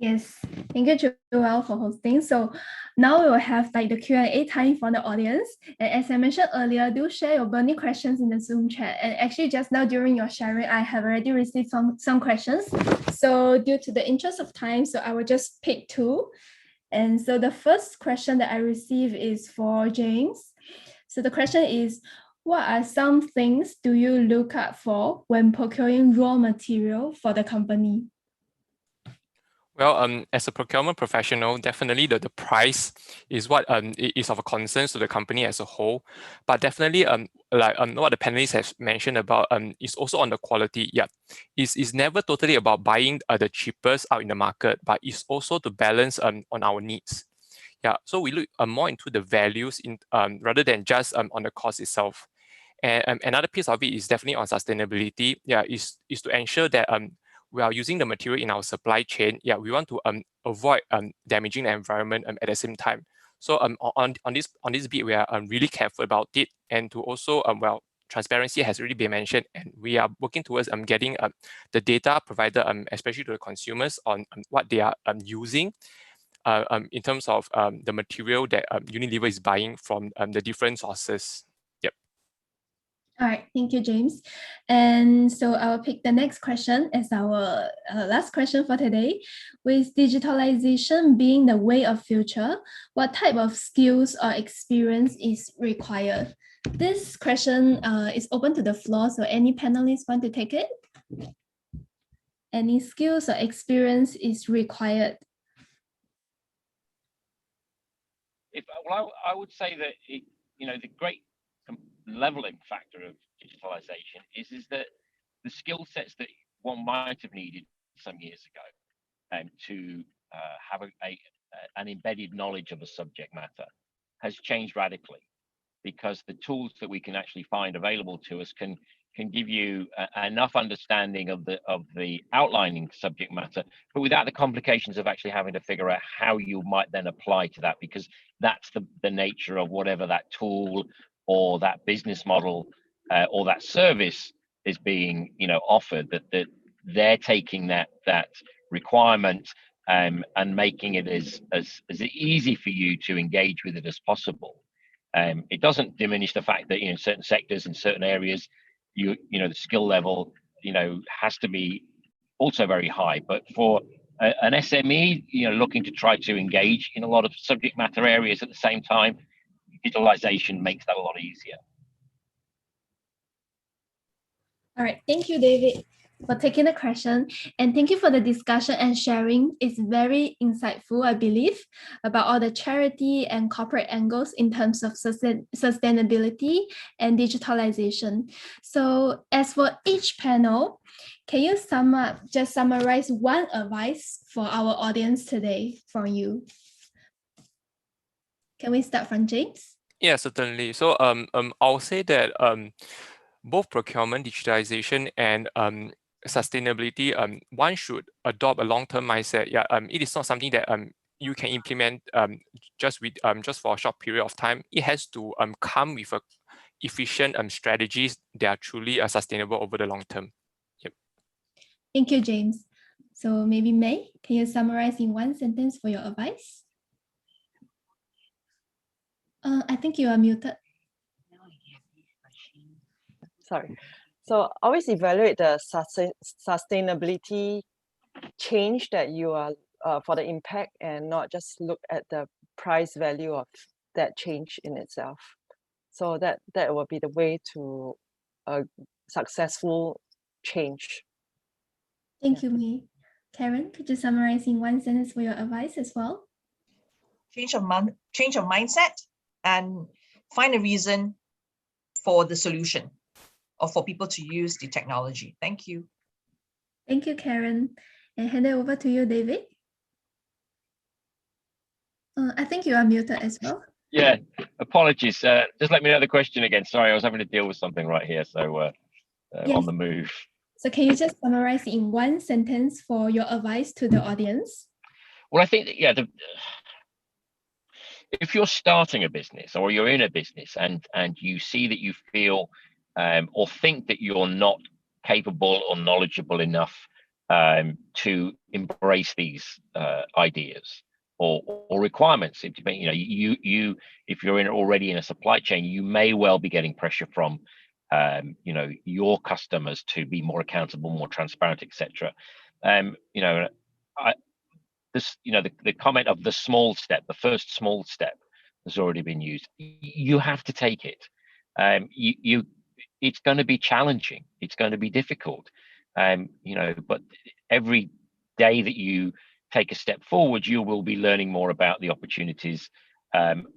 Yes, thank you, Joel, for hosting. So now we will have like the Q&A time for the audience. And as I mentioned earlier, do share your burning questions in the Zoom chat. And actually just now during your sharing, I have already received some questions. So due to the interest of time, so I will just pick two. And so the first question that I received is for James. So the question is, what are some things do you look out for when procuring raw material for the company? Well, as a procurement professional, definitely the price is what is of a concern to the company as a whole. But definitely, what the panelists have mentioned about is also on the quality. Yeah, it's never totally about buying the cheapest out in the market, but it's also to balance on our needs. Yeah, so we look more into the values in rather than just on the cost itself. And another piece of it is definitely on sustainability. Yeah, is to ensure that we are using the material in our supply chain. Yeah, we want to avoid damaging the environment at the same time. So on this bit, we are really careful about it, and to also transparency has already been mentioned, and we are working towards getting the data provided, especially to the consumers on what they are using. In terms of the material that Unilever is buying from the different sources. Yep. All right, thank you, James. And so I will pick the next question as our last question for today. With digitalization being the way of future, what type of skills or experience is required? This question is open to the floor, so any panelists want to take it? Any skills or experience is required? I would say that the great leveling factor of digitalization is that the skill sets that one might have needed some years ago to have an embedded knowledge of a subject matter has changed radically, because the tools that we can actually find available to us can give you enough understanding of the outlining subject matter, but without the complications of actually having to figure out how you might then apply to that, because that's the nature of whatever that tool or that business model or that service is being offered, that they're taking that requirement and making it as easy for you to engage with it as possible. It doesn't diminish the fact that in certain sectors and certain areas, the skill level has to be also very high. But for an SME, looking to try to engage in a lot of subject matter areas at the same time, digitalization makes that a lot easier. All right, thank you, David, for taking the question, and thank you for the discussion and sharing. It's very insightful, I believe, about all the charity and corporate angles in terms of sustainability and digitalization. So as for each panel, can you summarize one advice for our audience today from you? Can we start from James? Yeah, certainly. So I'll say that both procurement, digitalization, and sustainability, one should adopt a long-term mindset. Yeah, it is not something that you can implement just for a short period of time. It has to come with a efficient strategies that are truly sustainable over the long term. Yep. Thank you, James. So maybe May, can you summarize in one sentence for your advice? I think you are muted. Sorry. So always evaluate the sustainability change that you are for the impact, and not just look at the price value of that change in itself. So that will be the way to a successful change. Thank you, May. Karen, could you summarize in one sentence for your advice as well? Change of mindset and find a reason for the solution or for people to use the technology. Thank you. Thank you, Karen. And hand it over to you, David. I think you are muted as well. Yeah, apologies. Just let me know the question again. Sorry, I was having to deal with something right here, so Yes. on the move. So can you just summarize in one sentence for your advice to the audience? Well, I think that, yeah, if you're starting a business or you're in a business and you see that you feel or think that you're not capable or knowledgeable enough to embrace these ideas or requirements, if you're already in a supply chain, you may well be getting pressure from your customers to be more accountable, more transparent, etc. The comment of the small step, the first small step has already been used. You have to take it. It's going to be challenging. It's going to be difficult. But every day that you take a step forward, you will be learning more about the opportunities and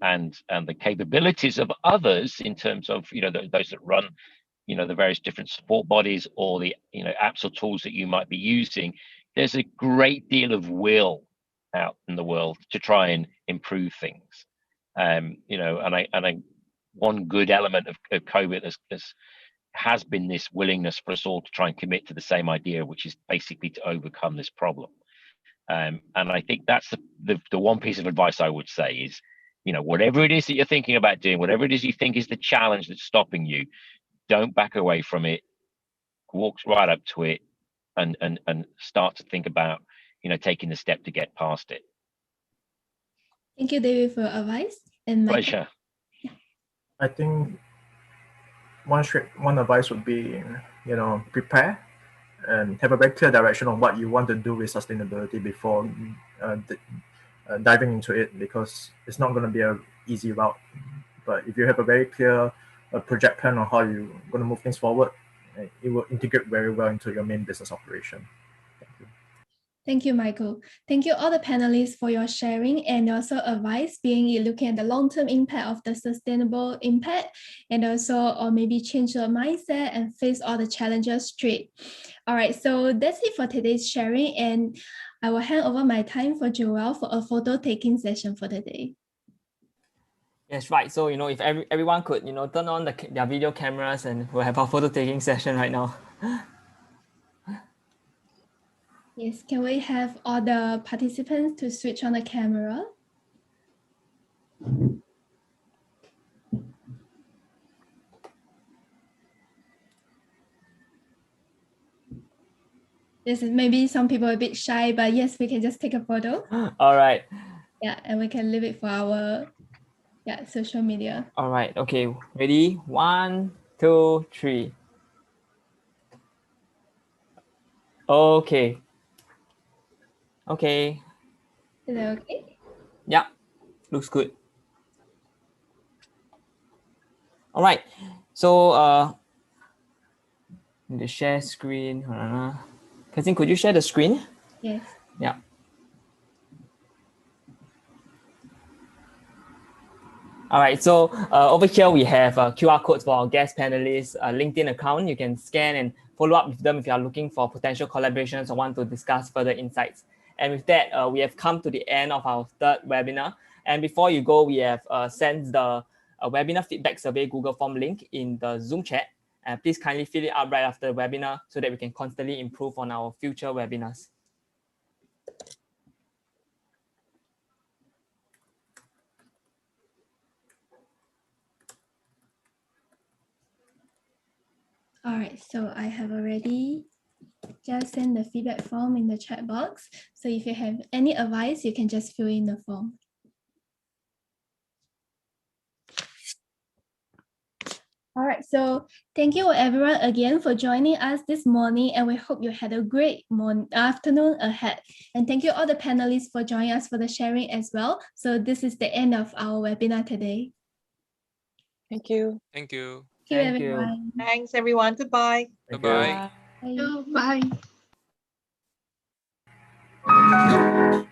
the capabilities of others in terms of those that run the various different support bodies or the apps or tools that you might be using. There's a great deal of will out in the world to try and improve things. One good element of COVID has been this willingness for us all to try and commit to the same idea, which is basically to overcome this problem. And I think that's the one piece of advice I would say is, whatever it is that you're thinking about doing, whatever it is you think is the challenge that's stopping you, don't back away from it. Walk right up to it and start to think about taking the step to get past it. Thank you, David, for your advice. And Pleasure. I think one advice would be, prepare and have a very clear direction on what you want to do with sustainability before diving into it, because it's not going to be an easy route. But if you have a very clear project plan on how you're going to move things forward, it will integrate very well into your main business operation. Thank you. Thank you, Michael. Thank you all the panelists for your sharing and also advice, being looking at the long-term impact of the sustainable impact, and also or maybe change your mindset and face all the challenges straight. All right, so that's it for today's sharing, and I will hand over my time for Joel for a photo taking session for the day. Yes, right. So, if everyone could, turn on their video cameras, and we'll have our photo taking session right now. Yes, can we have all the participants to switch on the camera? This is maybe some people are a bit shy, but yes, we can just take a photo. All right. Yeah, and we can leave it for our social media. All right. Okay. Ready? 1, 2, 3. Okay. Okay. Is that okay? Yeah. Looks good. All right. So the share screen. Kasim, could you share the screen? Yes. Yeah. All right, so over here we have QR codes for our guest panelists, LinkedIn account. You can scan and follow up with them if you are looking for potential collaborations or want to discuss further insights. And with that, we have come to the end of our third webinar. And before you go, we have sent the webinar feedback survey Google form link in the Zoom chat. And please kindly fill it up right after the webinar so that we can constantly improve on our future webinars. All right, so I have already just sent the feedback form in the chat box. So if you have any advice, you can just fill in the form. All right, so thank you everyone again for joining us this morning, and we hope you had a great afternoon ahead. And thank you all the panelists for joining us for the sharing as well. So this is the end of our webinar today. Thank you. Thank you. Thank you, everyone. Thanks, everyone. Goodbye. Bye-bye. Bye. Bye.